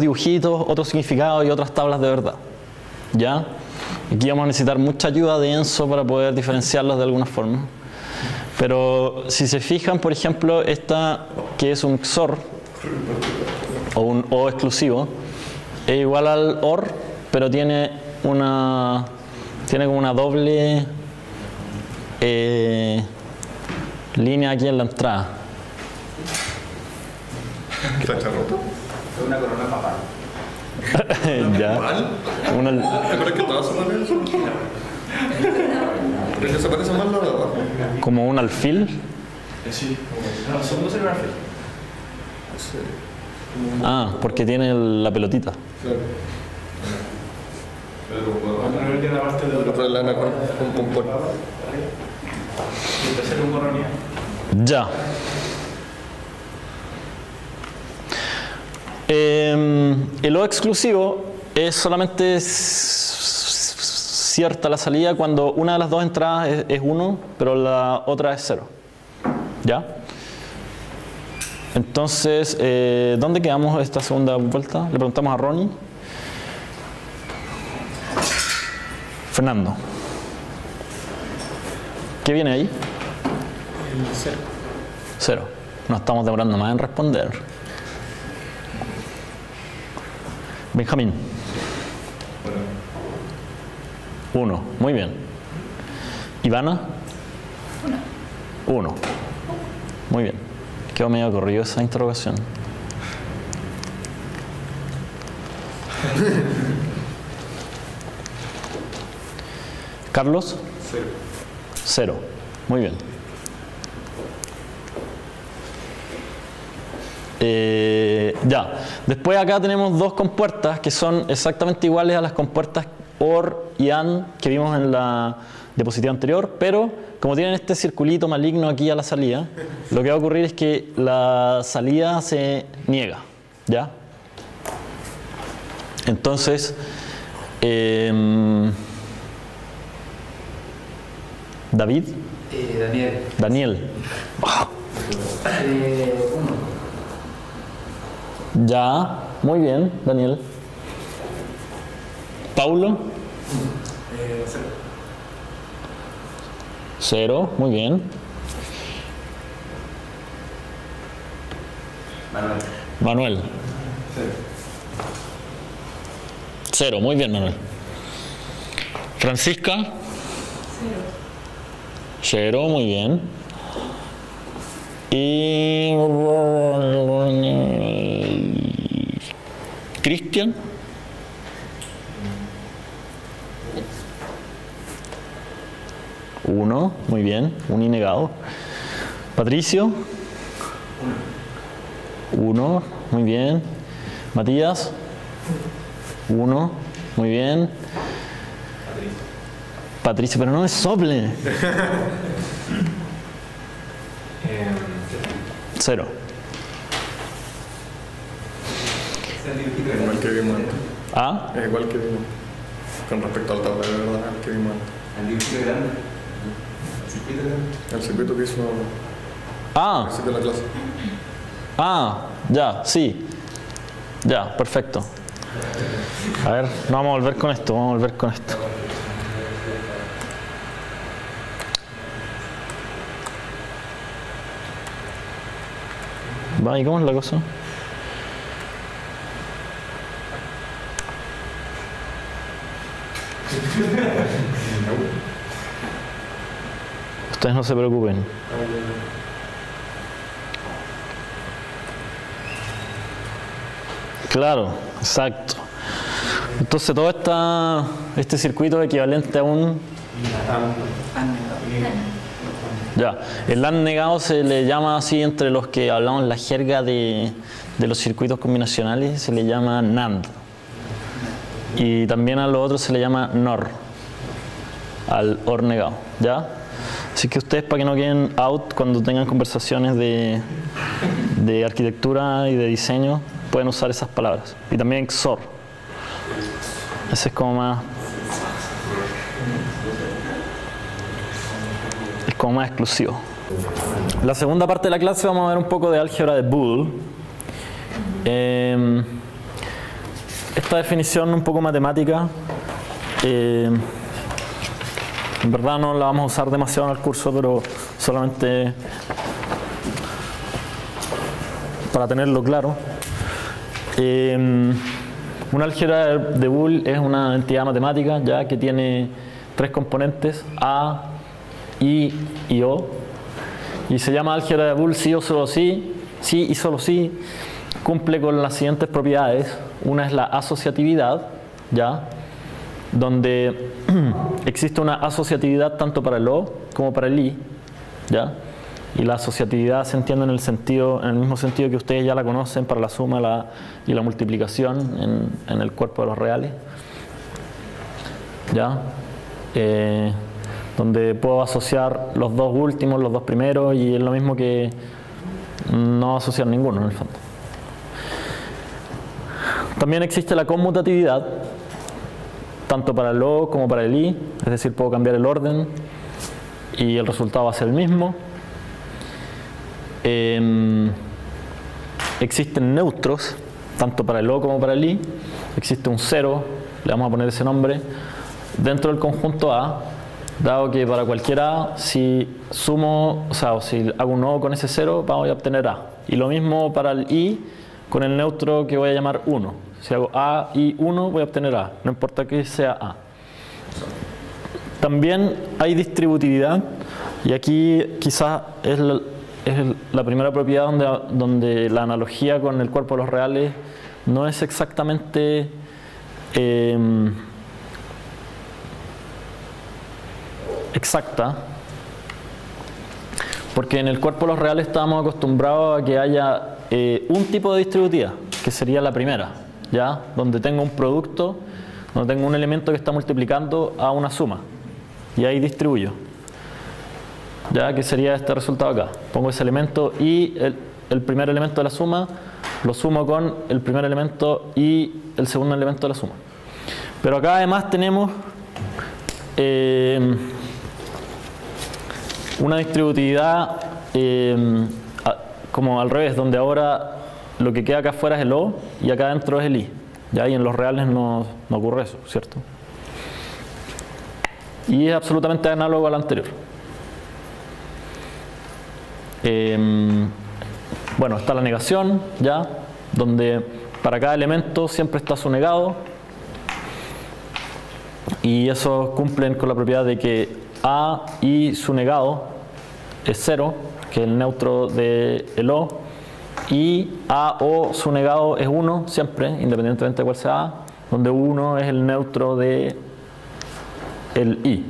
dibujitos, otros significados y otras tablas de verdad. ¿Ya? Aquí vamos a necesitar mucha ayuda de Enzo para poder diferenciarlos de alguna forma. Pero si se fijan, por ejemplo, esta que es un XOR o un O exclusivo, es igual al OR, pero tiene como una doble línea aquí en la entrada. ¿Está roto? Es una corona papal. Ya. ¿Pero es que todas son mal? ¿Pero que se parece más la de abajo? Como un alfil. Sí. No, son dos en un alfil. Sí. Ah, porque tiene la pelotita. Claro. Cuando no tiene la parte de Otra lana con pompón. el tercero un corronía. Ya. El O exclusivo es solamente cierta la salida cuando una de las dos entradas es 1, pero la otra es 0. ¿Ya? Entonces, ¿dónde quedamos esta segunda vuelta? Le preguntamos a Ronnie. Fernando. ¿Qué viene ahí? El 0. 0. Nos estamos demorando más en responder. Benjamín. 1. Muy bien. Ivana. 1. Muy bien. Quedó medio corrido esa interrogación. Carlos. 0. 0. Muy bien. Ya. Después acá tenemos dos compuertas que son exactamente iguales a las compuertas OR y AND que vimos en la diapositiva anterior, pero como tienen este circulito maligno aquí a la salida, lo que va a ocurrir es que la salida se niega, ¿ya? Entonces, David. Daniel. Ya, muy bien, Daniel. Paulo. 0, muy bien. Manuel. 0, muy bien, Manuel. Francisca. 0, muy bien. Y Cristian. 1, muy bien, un y negado. Patricio. 1, muy bien. Matías. 1, muy bien. Patricio, pero no me sople. 0. Es igual que vimos antes. ¿Ah? Es igual que vimos. Con respecto al tablero de verdad que vimos antes. ¿El circuito grande? ¿El circuito grande? El circuito que hizo al principio de la clase. Ya, sí. Ya, perfecto. A ver, no vamos a volver con esto, ¿y cómo es la cosa? Ustedes no se preocupen. Claro, exacto. Entonces todo este circuito es equivalente a un... Ya, el AND negado se le llama así entre los que hablamos en la jerga de los circuitos combinacionales, se le llama NAND. Y también a los otros se le llama NOR, al OR negado, ¿ya? Así que ustedes, para que no queden out cuando tengan conversaciones de arquitectura y de diseño, pueden usar esas palabras. Y también XOR. Ese es como más... es como más exclusivo. La segunda parte de la clase vamos a ver un poco de álgebra de Boole. Esta definición un poco matemática, en verdad no la vamos a usar demasiado en el curso, pero solamente para tenerlo claro. Una álgebra de Boole es una entidad matemática ya que tiene 3 componentes, A, I y O, y se llama álgebra de Boole sí o solo sí, sí y solo sí. Cumple con las siguientes propiedades. Una es la asociatividad, ¿ya? Donde existe una asociatividad tanto para el O como para el I, ¿ya? Y la asociatividad se entiende en el mismo sentido que ustedes ya la conocen para la suma y la multiplicación en el cuerpo de los reales, ¿ya? Donde puedo asociar los dos últimos, los dos primeros, y es lo mismo que no asociar ninguno en el fondo. También existe la conmutatividad, tanto para el O como para el I, es decir, puedo cambiar el orden y el resultado va a ser el mismo. Existen neutros, tanto para el O como para el I. Existe un 0, le vamos a poner ese nombre, dentro del conjunto A, dado que para cualquier A, si sumo, o sea, si hago un O con ese 0, voy a obtener A. Y lo mismo para el I, con el neutro que voy a llamar 1. Si hago A y 1, voy a obtener A, no importa que sea A. También hay distributividad, y aquí quizás es la primera propiedad donde la analogía con el cuerpo de los reales no es exactamente exacta, porque en el cuerpo de los reales estábamos acostumbrados a que haya un tipo de distributiva, que sería la primera, ¿ya? Donde tengo un producto, donde tengo un elemento que está multiplicando a una suma, y ahí distribuyo, ¿ya? Que sería este resultado acá. Pongo ese elemento y el primer elemento de la suma lo sumo con el primer elemento y el segundo elemento de la suma. Pero acá además tenemos una distributividad como al revés, donde ahora lo que queda acá afuera es el O y acá adentro es el I. ¿Ya? Y en los reales no ocurre eso, ¿cierto? Y es absolutamente análogo al anterior. Bueno, está la negación, ¿ya? Donde para cada elemento siempre está su negado. Y esos cumplen con la propiedad de que A y su negado es 0, que es el neutro del O, y A o su negado es 1 siempre, independientemente de cuál sea A, donde 1 es el neutro de el I.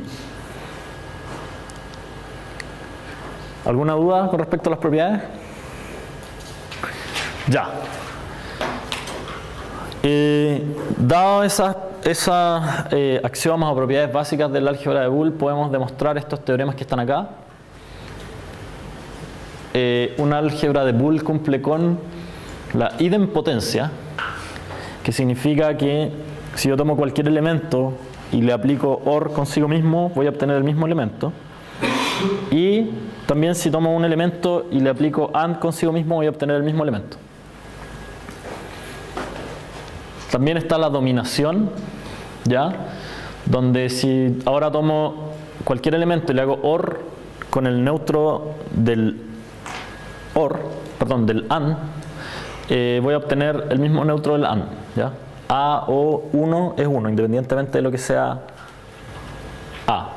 ¿Alguna duda con respecto a las propiedades? Ya. Dado esas axiomas o propiedades básicas del álgebra de Boole, podemos demostrar estos teoremas que están acá. Un álgebra de Boole cumple con la idempotencia, que significa que si yo tomo cualquier elemento y le aplico OR consigo mismo, voy a obtener el mismo elemento. Y también si tomo un elemento y le aplico AND consigo mismo, voy a obtener el mismo elemento. También está la dominación, ¿ya? Donde si ahora tomo cualquier elemento y le hago OR con el neutro del del AND, voy a obtener el mismo neutro del AND, ¿ya? A o 1 es 1, independientemente de lo que sea A,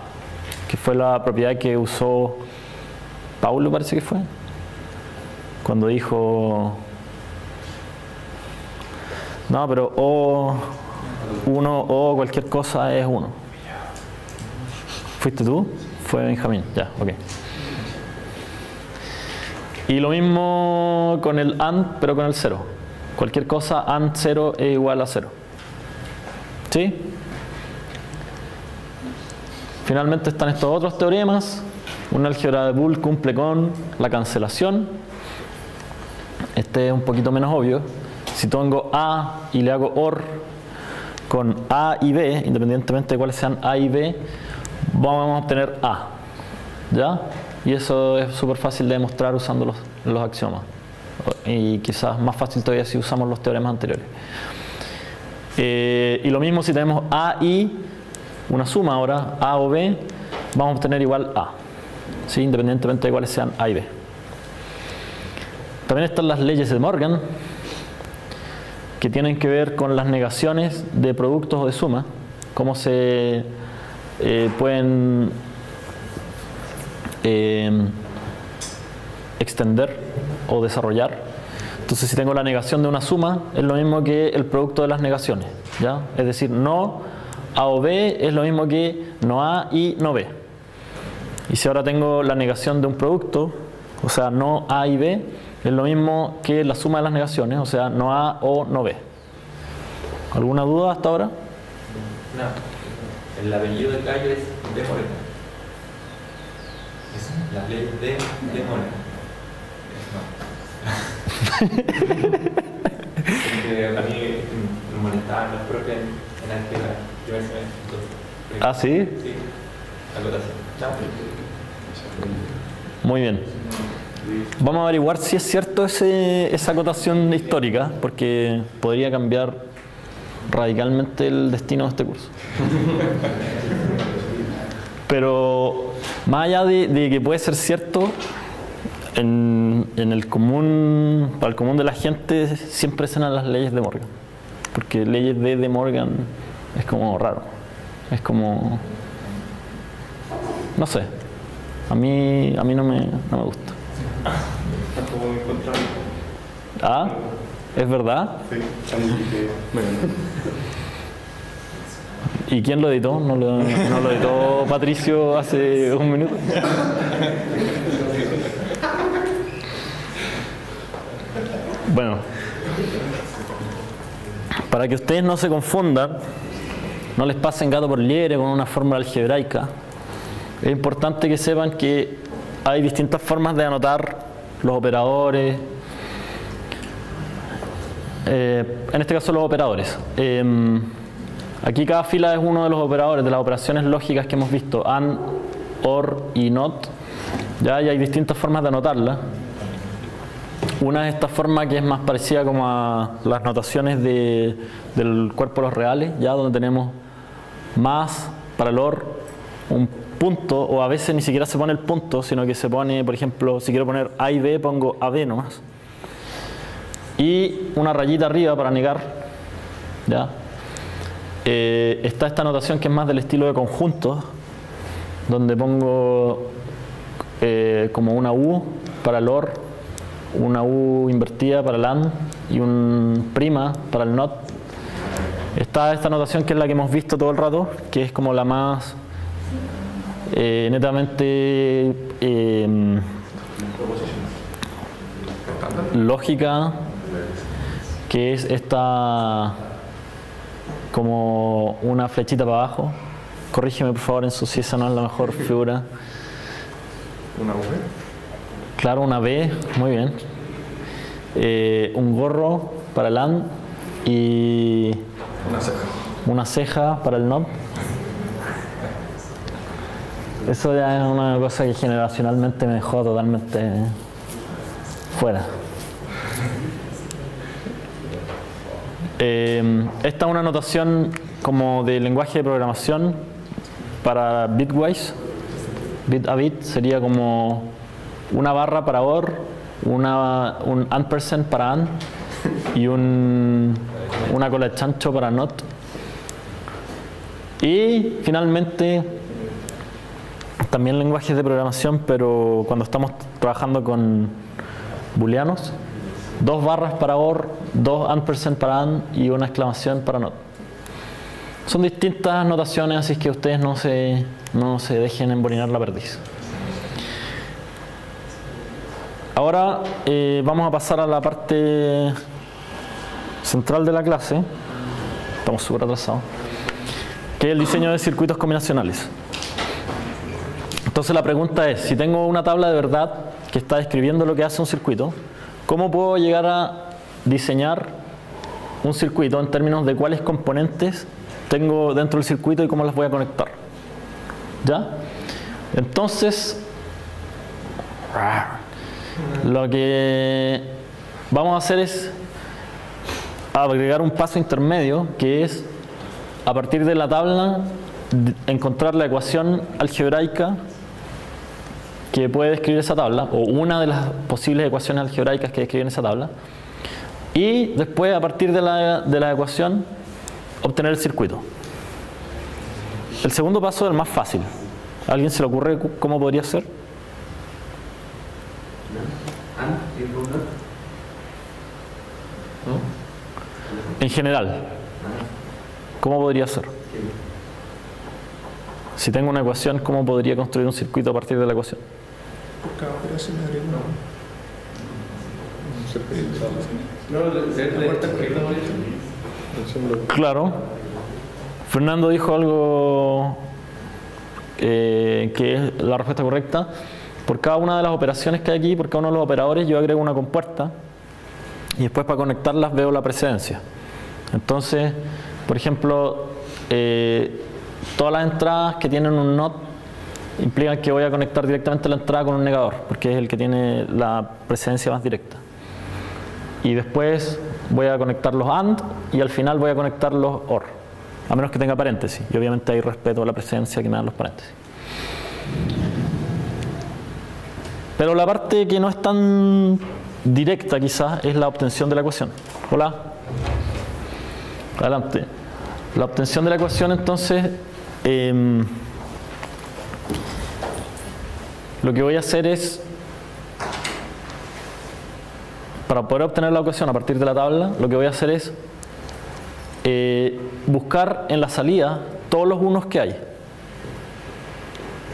que fue la propiedad que usó Paulo, parece que fue, cuando dijo no, pero O 1 o cualquier cosa es 1. ¿Fuiste tú? Fue Benjamín, ya, ok. Y lo mismo con el AND, pero con el 0. Cualquier cosa, AND 0 es igual a 0. ¿Sí? Finalmente están estos otros teoremas. Un álgebra de Boole cumple con la cancelación. Este es un poquito menos obvio. Si tengo A y le hago OR con A y B, independientemente de cuáles sean A y B, vamos a obtener A. ¿Ya? Y eso es súper fácil de demostrar usando los axiomas. Y quizás más fácil todavía si usamos los teoremas anteriores. Y lo mismo si tenemos A y una suma ahora, A o B, vamos a obtener igual A. ¿Sí? Independientemente de cuáles sean A y B. También están las leyes de Morgan, que tienen que ver con las negaciones de productos o de suma, cómo se pueden extender o desarrollar. Entonces, si tengo la negación de una suma, es lo mismo que el producto de las negaciones, ¿ya? Es decir, no A o B es lo mismo que no A y no B. Y si ahora tengo la negación de un producto, o sea, no A y B, es lo mismo que la suma de las negaciones, o sea, no A o no B. ¿Alguna duda hasta ahora? No. El apellido del gallo es de Morgan. Es la ley de Morgan. Porque a mí me molestaban los propios en álgebra. Yo ese entonces. ¿Ah, sí? Sí. Algo así. Chao. Muy bien. Vamos a averiguar si es cierto esa acotación histórica, porque podría cambiar radicalmente el destino de este curso. Pero más allá de que puede ser cierto, en el común, para el común de la gente siempre suenan las leyes de Morgan, porque leyes de Morgan es como raro, es como, no sé, a mí no me gusta. ¿Ah? ¿Es verdad? Sí. ¿Y quién lo editó? ¿No lo editó Patricio hace un minuto? Bueno, para que ustedes no se confundan, no les pasen gato por liebre con una fórmula algebraica, es importante que sepan que hay distintas formas de anotar los operadores, en este caso los operadores. Aquí cada fila es uno de los operadores, de las operaciones lógicas que hemos visto, AND, OR y NOT. Ya, y hay distintas formas de anotarla. Una es esta forma que es más parecida como a las notaciones del cuerpo de los reales, ya donde tenemos más para el OR, un punto, o a veces ni siquiera se pone el punto, sino que se pone, por ejemplo, si quiero poner A y B, pongo AB nomás. Y una rayita arriba para negar, ¿ya? está esta notación que es más del estilo de conjuntos, donde pongo como una U para el OR, una U invertida para el AND y un prima para el NOT. Está esta notación que es la que hemos visto todo el rato, que es como la más netamente lógica, que es esta como una flechita para abajo. Corrígeme por favor, Enzo, si esa no es la mejor figura. ¿Una V? Claro, una B, muy bien. Un gorro para el AND y una ceja para el NOT. Eso ya es una cosa que generacionalmente me dejó totalmente fuera. Esta es una notación como de lenguaje de programación para bitwise. Bit a bit sería como una barra para OR, un ampersand para AND y una cola de chancho para NOT. Y finalmente, también lenguajes de programación, pero cuando estamos trabajando con booleanos, 2 barras para OR, 2 ampersand para AND y una exclamación para NOT. Son distintas notaciones, así que ustedes no se dejen embolinar la perdiz. Ahora vamos a pasar a la parte central de la clase. Estamos súper atrasados. Que es el diseño de circuitos combinacionales. Entonces la pregunta es, si tengo una tabla de verdad que está describiendo lo que hace un circuito, ¿cómo puedo llegar a diseñar un circuito en términos de cuáles componentes tengo dentro del circuito y cómo las voy a conectar? ¿Ya? Entonces, lo que vamos a hacer es agregar un paso intermedio, que es, a partir de la tabla, encontrar la ecuación algebraica que puede describir esa tabla, o una de las posibles ecuaciones algebraicas que describen esa tabla, y después, a partir de la ecuación, obtener el circuito. El segundo paso es el más fácil. ¿A alguien se le ocurre cómo podría ser? En general, ¿cómo podría ser? Si tengo una ecuación, ¿cómo podría construir un circuito a partir de la ecuación? Por cada operación me daría Claro. Fernando dijo algo que es la respuesta correcta. Por cada una de las operaciones que hay aquí, por cada uno de los operadores, yo agrego una compuerta y después para conectarlas veo la precedencia. Entonces, por ejemplo, todas las entradas que tienen un NOT implican que voy a conectar directamente la entrada con un negador, porque es el que tiene la precedencia más directa. Y después voy a conectar los AND y al final voy a conectar los OR, a menos que tenga paréntesis. Y obviamente ahí respeto la precedencia que me dan los paréntesis. Pero la parte que no es tan directa quizás es la obtención de la ecuación. Hola. Adelante. La obtención de la ecuación, entonces, lo que voy a hacer es, para poder obtener la ecuación a partir de la tabla, lo que voy a hacer es buscar en la salida todos los unos que hay.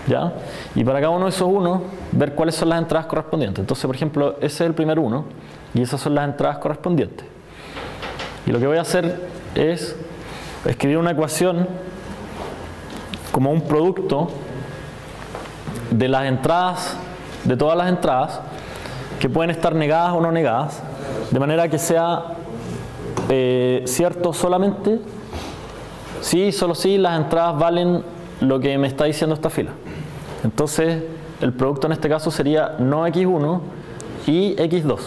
¿Ya? Y para cada uno de esos unos, ver cuáles son las entradas correspondientes. Entonces, por ejemplo, ese es el primer uno y esas son las entradas correspondientes. Y lo que voy a hacer es escribir una ecuación como un producto de las entradas, de todas las entradas, que pueden estar negadas o no negadas, de manera que sea cierto solamente si, solo si las entradas valen lo que me está diciendo esta fila. Entonces, el producto en este caso sería no x1 y x2.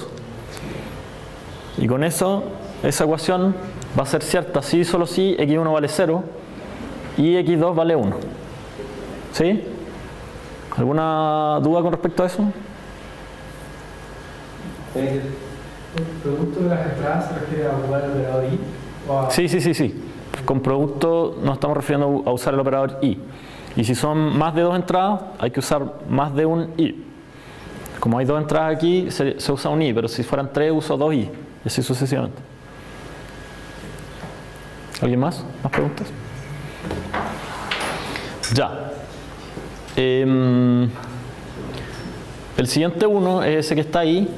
Y con eso, esa ecuación va a ser cierta si, solo si x1 vale 0 y x2 vale 1. ¿Sí? ¿Alguna duda con respecto a eso? ¿El producto de las entradas se refiere a ocupar el operador i? Sí. con producto nos estamos refiriendo a usar el operador i. Y si son más de 2 entradas, hay que usar más de un i. Como hay 2 entradas aquí, se usa un i, pero si fueran 3, uso 2 i. Y así sucesivamente. ¿Alguien más? ¿Más preguntas? Ya. El siguiente uno es ese que está ahí.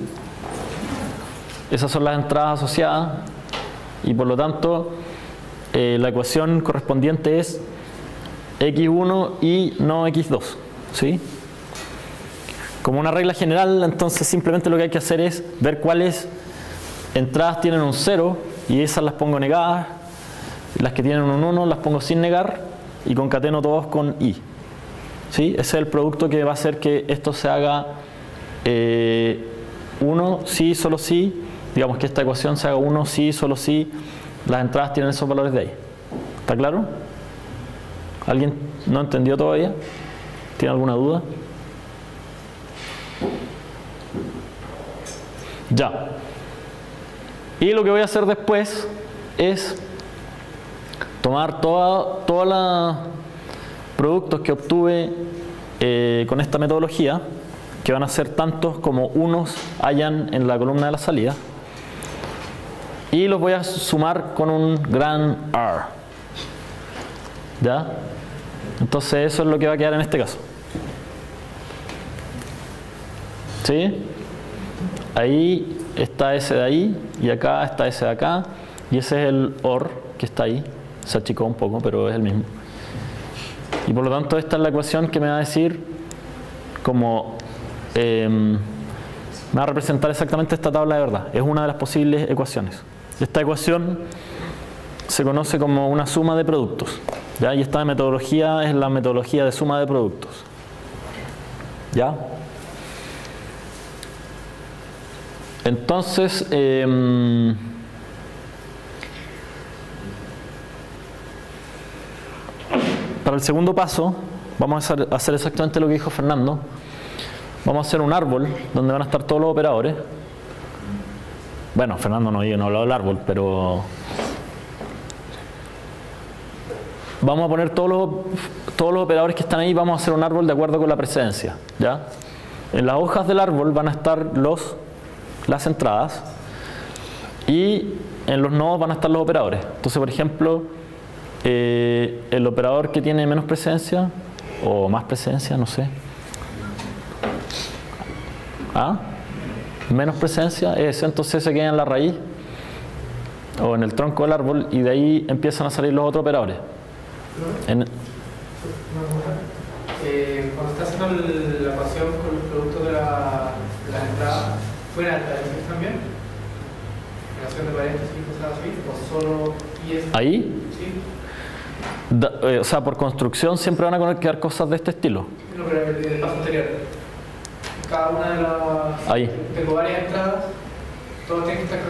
Esas son las entradas asociadas. Y por lo tanto, la ecuación correspondiente es x1 y no x2. ¿Sí? Como una regla general, entonces simplemente lo que hay que hacer es ver cuáles entradas tienen un 0 y esas las pongo negadas. Las que tienen un 1 las pongo sin negar y concateno todos con i. ¿Sí? Ese es el producto que va a hacer que esto se haga 1, sí, solo sí. Digamos que esta ecuación se haga 1, sí, solo sí. Las entradas tienen esos valores de ahí. ¿Está claro? ¿Alguien no entendió todavía? ¿Tiene alguna duda? Ya. Y lo que voy a hacer después es tomar todos los productos que obtuve con esta metodología, que van a ser tantos como unos hayan en la columna de la salida, y los voy a sumar con un gran R. ¿Ya? Entonces eso es lo que va a quedar en este caso. ¿Sí? Ahí está ese de ahí, y acá está ese de acá, y ese es el OR que está ahí. Se achicó un poco, pero es el mismo. Y por lo tanto esta es la ecuación que me va a decir como me va a representar exactamente esta tabla de verdad. Es una de las posibles ecuaciones. Esta ecuación se conoce como una suma de productos, ¿ya? Y esta metodología es la metodología de suma de productos. ¿Ya? Entonces, para el segundo paso, vamos a hacer exactamente lo que dijo Fernando. Vamos a hacer un árbol donde van a estar todos los operadores. Bueno, Fernando no habló del árbol, pero vamos a poner todos los operadores que están ahí. Vamos a hacer un árbol de acuerdo con la precedencia, ¿ya? En las hojas del árbol van a estar las entradas y en los nodos van a estar los operadores. Entonces, por ejemplo, el operador que tiene menos precedencia o más precedencia, no sé. Menos precedencia, entonces se queda en la raíz o en el tronco del árbol y de ahí empiezan a salir los otros operadores. Cuando estás haciendo la ecuación con los productos de las entradas, ¿fuera de paréntesis también? ¿Relación de paréntesis y cosas así? ¿O solo y es? ¿Ahí? Sí. O sea, por construcción siempre van a quedar cosas de este estilo. No, pero el paso anterior. Cada una de las... Ahí. Tengo varias entradas, todas tienen que estar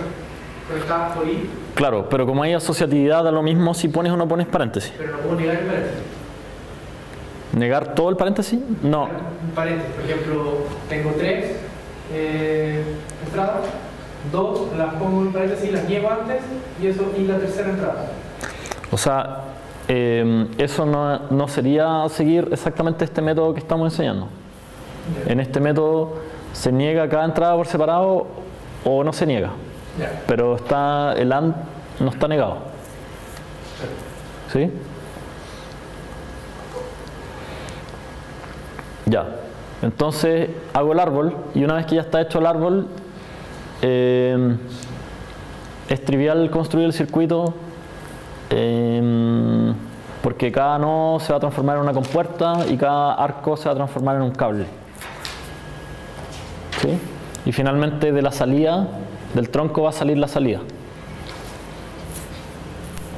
conectadas por i. Claro, pero como hay asociatividad, da lo mismo si pones o no pones paréntesis. Pero no puedo negar el paréntesis. ¿Negar todo el paréntesis? No. Un paréntesis, por ejemplo, tengo 3 entradas, 2 las pongo en paréntesis, las niego antes y la tercera entrada. O sea, eso no sería seguir exactamente este método que estamos enseñando. En este método se niega cada entrada por separado o no se niega. Pero el AND no está negado. ¿Sí? Ya. Entonces hago el árbol y una vez que ya está hecho el árbol, es trivial construir el circuito porque cada nodo se va a transformar en una compuerta y cada arco se va a transformar en un cable. ¿Sí? Y finalmente de la salida, del tronco va a salir la salida.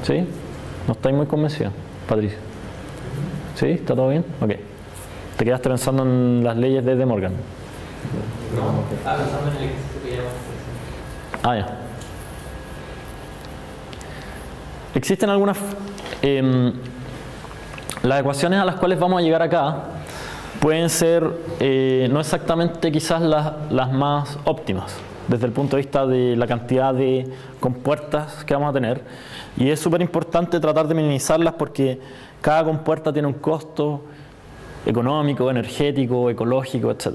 ¿Sí? ¿No estáis muy convencidos, Patricio? ¿Sí? ¿Está todo bien? Ok. ¿Te quedaste pensando en las leyes de De Morgan? No, estaba pensando en el ejercicio que ya ya. Existen algunas... las ecuaciones a las cuales vamos a llegar acá pueden ser no exactamente quizás las más óptimas, desde el punto de vista de la cantidad de compuertas que vamos a tener. Y es súper importante tratar de minimizarlas porque cada compuerta tiene un costo económico, energético, ecológico, etc.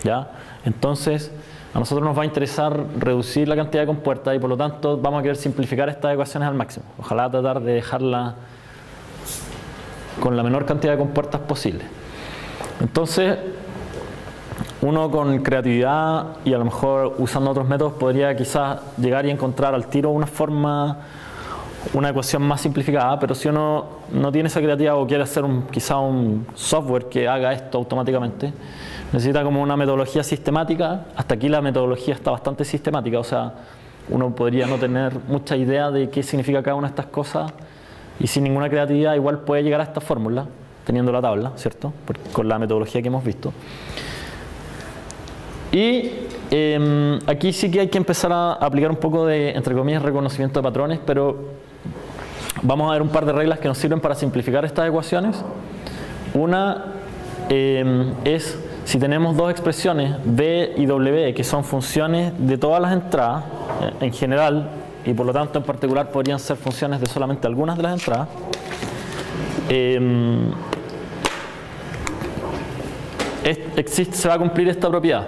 ¿Ya? Entonces, a nosotros nos va a interesar reducir la cantidad de compuertas y por lo tanto vamos a querer simplificar estas ecuaciones al máximo. Ojalá tratar de dejarla con la menor cantidad de compuertas posible. Entonces, uno con creatividad y a lo mejor usando otros métodos podría quizás llegar y encontrar al tiro una forma, una ecuación más simplificada, pero si uno no tiene esa creatividad o quiere hacer quizá un software que haga esto automáticamente, necesita como una metodología sistemática. Hasta aquí la metodología está bastante sistemática, o sea, uno podría no tener mucha idea de qué significa cada una de estas cosas y sin ninguna creatividad igual puede llegar a esta fórmula, teniendo la tabla, ¿cierto? Con la metodología que hemos visto. Y aquí sí que hay que empezar a aplicar un poco de, entre comillas, reconocimiento de patrones, pero vamos a ver un par de reglas que nos sirven para simplificar estas ecuaciones. Una es si tenemos dos expresiones B y W que son funciones de todas las entradas en general y por lo tanto en particular podrían ser funciones de solamente algunas de las entradas, se va a cumplir esta propiedad.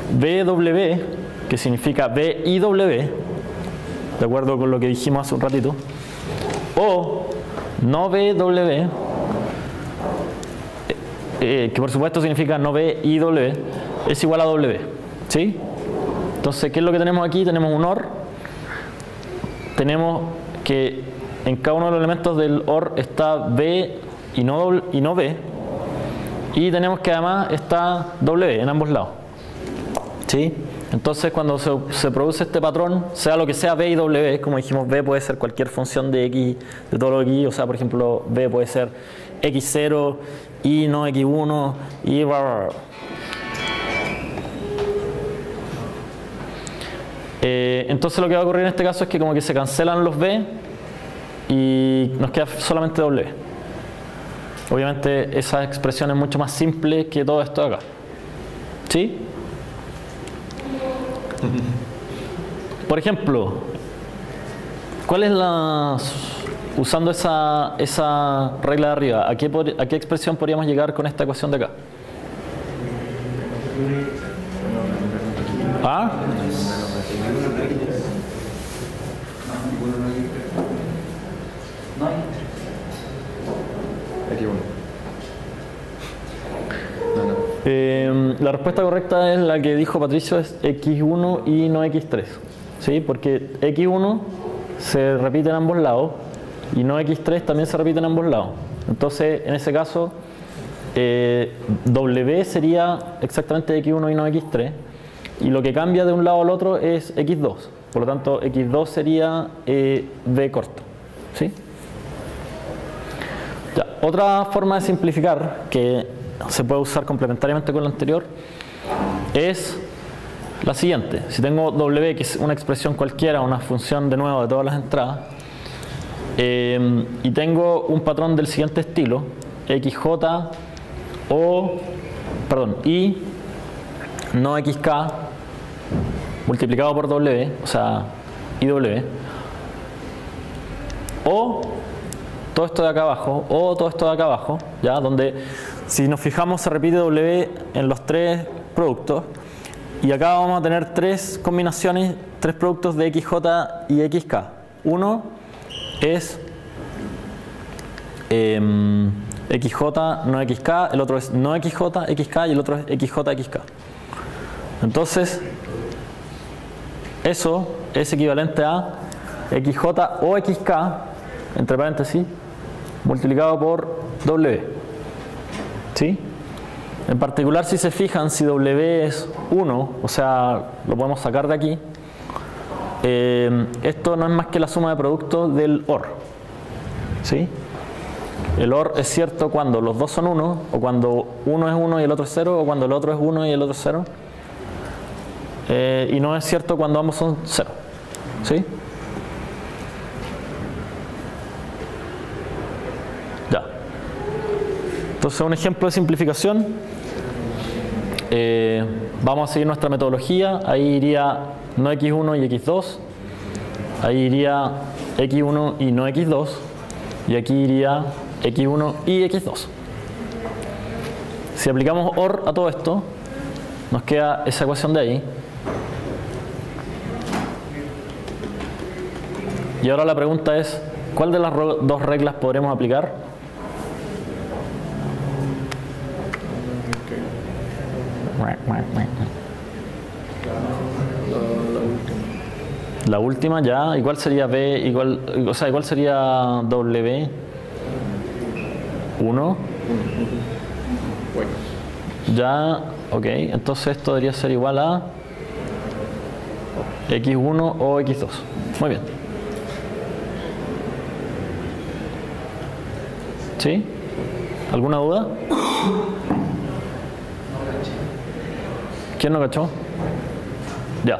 BW, que significa B y W, de acuerdo con lo que dijimos hace un ratito, o no BW, que por supuesto significa no B y W, es igual a W, ¿sí? Entonces, ¿qué es lo que tenemos aquí? Tenemos un OR, tenemos que en cada uno de los elementos del OR está B y no B, y tenemos que además está W en ambos lados, ¿sí? Entonces cuando se produce este patrón, sea lo que sea B y W, como dijimos, B puede ser cualquier función de X, de todo lo X, o sea, por ejemplo, B puede ser X0, Y no X1, y bla, bla, bla. Entonces lo que va a ocurrir en este caso es que como que se cancelan los B y nos queda solamente W. Obviamente esa expresión es mucho más simple que todo esto de acá, ¿sí? Por ejemplo, ¿cuál es usando esa regla de arriba, ¿a qué expresión podríamos llegar con esta ecuación de acá? ¿Ah? La respuesta correcta es la que dijo Patricio, es X1 y no X3, ¿sí? Porque X1 se repite en ambos lados y no X3 también se repite en ambos lados. Entonces, en ese caso, W sería exactamente X1 y no X3 y lo que cambia de un lado al otro es X2. Por lo tanto, X2 sería B corto, ¿sí? Ya, otra forma de simplificar que se puede usar complementariamente con la anterior es la siguiente. Si tengo W, que es una expresión cualquiera, una función de nuevo de todas las entradas, y tengo un patrón del siguiente estilo, XJ y no XK multiplicado por W, o sea, IW, o todo esto de acá abajo, o todo esto de acá abajo, ¿ya? Donde si nos fijamos se repite W en los tres productos y acá vamos a tener tres combinaciones, tres productos de XJ y XK. Uno es XJ no XK, el otro es no XJ XK y el otro es XJ XK. Entonces eso es equivalente a XJ o XK, entre paréntesis, multiplicado por W, ¿sí? En particular, si se fijan, si W es 1, o sea, lo podemos sacar de aquí, esto no es más que la suma de productos del OR, ¿sí? El OR es cierto cuando los dos son 1, o cuando uno es 1 y el otro es 0, o cuando el otro es 1 y el otro es 0, y no es cierto cuando ambos son 0, ¿sí? Ya. Entonces, un ejemplo de simplificación. vamos a seguir nuestra metodología. Ahí iría no x1 y x2. Ahí iría x1 y no x2. Y aquí iría x1 y x2. Si aplicamos OR a todo esto, nos queda esa ecuación de ahí. Y ahora la pregunta es, ¿cuál de las dos reglas podremos aplicar? La última ya, igual sería B, igual sería W, 1. Ya, ok, entonces esto debería ser igual a x1 o x2. Muy bien. ¿Sí? ¿Alguna duda? ¿Quién no cachó? Ya.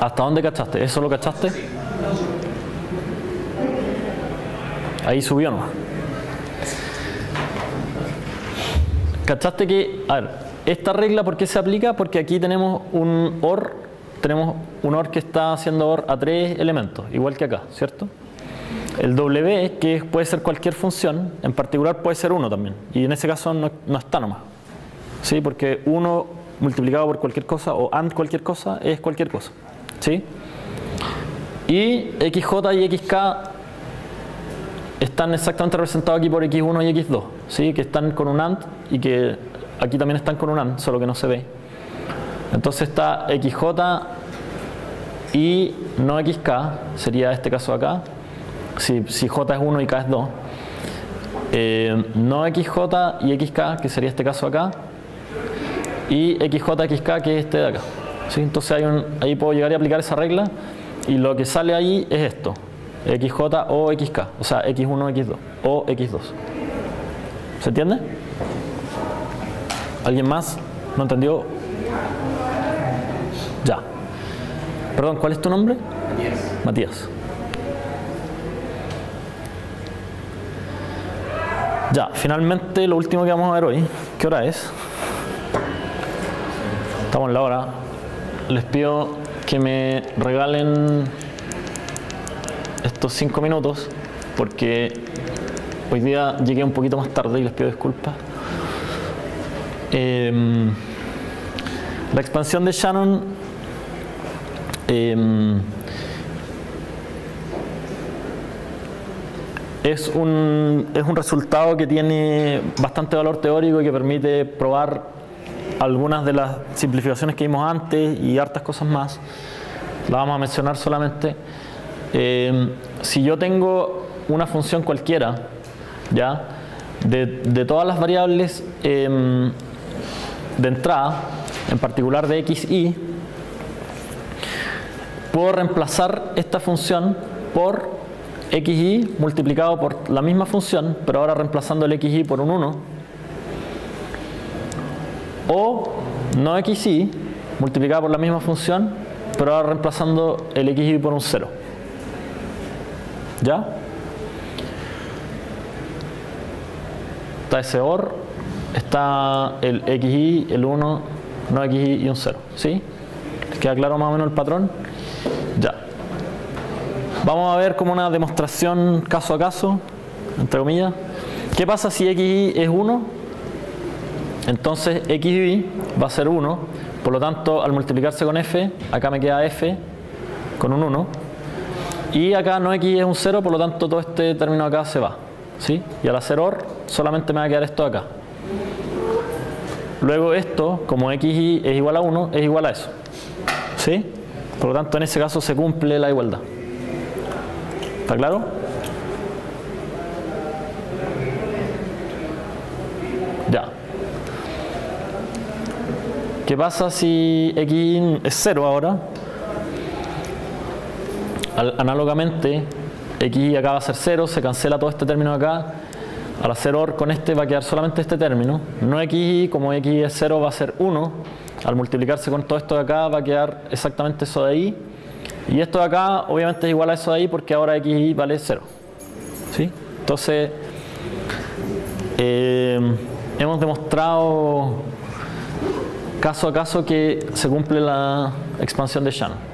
¿Hasta dónde cachaste? ¿Eso lo cachaste? Ahí subió nomás. ¿Cachaste que, a ver, esta regla por qué se aplica? Porque aquí tenemos un OR que está haciendo OR a 3 elementos, igual que acá, ¿cierto? El W, que puede ser cualquier función, en particular puede ser 1 también, y en ese caso no está nomás, ¿sí? Porque 1 multiplicado por cualquier cosa o AND cualquier cosa es cualquier cosa, ¿sí? Y XJ y XK están exactamente representados aquí por X1 y X2, ¿sí? Que están con un AND y que aquí también están con un AND, solo que no se ve. Entonces está XJ y no XK, sería este caso acá, si J es 1 y K es 2. No XJ y XK, que sería este caso acá, y XJ, XK, que es este de acá, ¿sí? Entonces ahí puedo llegar y aplicar esa regla, y lo que sale ahí es esto. XJ o XK, o sea, X1, X2 o X2. ¿Se entiende? ¿Alguien más? ¿No entendió? Ya. Perdón, ¿cuál es tu nombre? Matías. Matías. Ya, finalmente lo último que vamos a ver hoy. ¿Qué hora es? Estamos en la hora. Les pido que me regalen estos 5 minutos porque hoy día llegué un poquito más tarde y les pido disculpas. La expansión de Shannon es un resultado que tiene bastante valor teórico y que permite probar algunas de las simplificaciones que vimos antes y hartas cosas más. La vamos a mencionar solamente. Si yo tengo una función cualquiera, ¿ya? De todas las variables de entrada, en particular de x, y, puedo reemplazar esta función por xy multiplicado por la misma función, pero ahora reemplazando el xy por un 1, o no xy multiplicado por la misma función, pero ahora reemplazando el xy por un 0. ¿Ya? Está ese OR, está el xy, el 1, no xy y un 0. ¿Sí? ¿Les queda claro más o menos el patrón? Ya. Vamos a ver como una demostración caso a caso, entre comillas. ¿Qué pasa si xy es 1? Entonces xy va a ser 1, por lo tanto al multiplicarse con f, acá me queda f con un 1. Y acá no x es un 0, por lo tanto todo este término acá se va, ¿sí? Y al hacer OR solamente me va a quedar esto acá. Luego esto, como xy es igual a 1, es igual a eso, ¿sí? Por lo tanto en ese caso se cumple la igualdad. ¿Está claro? Ya. ¿Qué pasa si x es 0 ahora? Análogamente, x acá va a ser 0, se cancela todo este término acá. Al hacer OR con este va a quedar solamente este término. No xy, como x es 0, va a ser 1. Al multiplicarse con todo esto de acá va a quedar exactamente eso de ahí. Y esto de acá obviamente es igual a eso de ahí porque ahora xy vale 0. ¿Sí? Entonces, hemos demostrado caso a caso que se cumple la expansión de Shannon.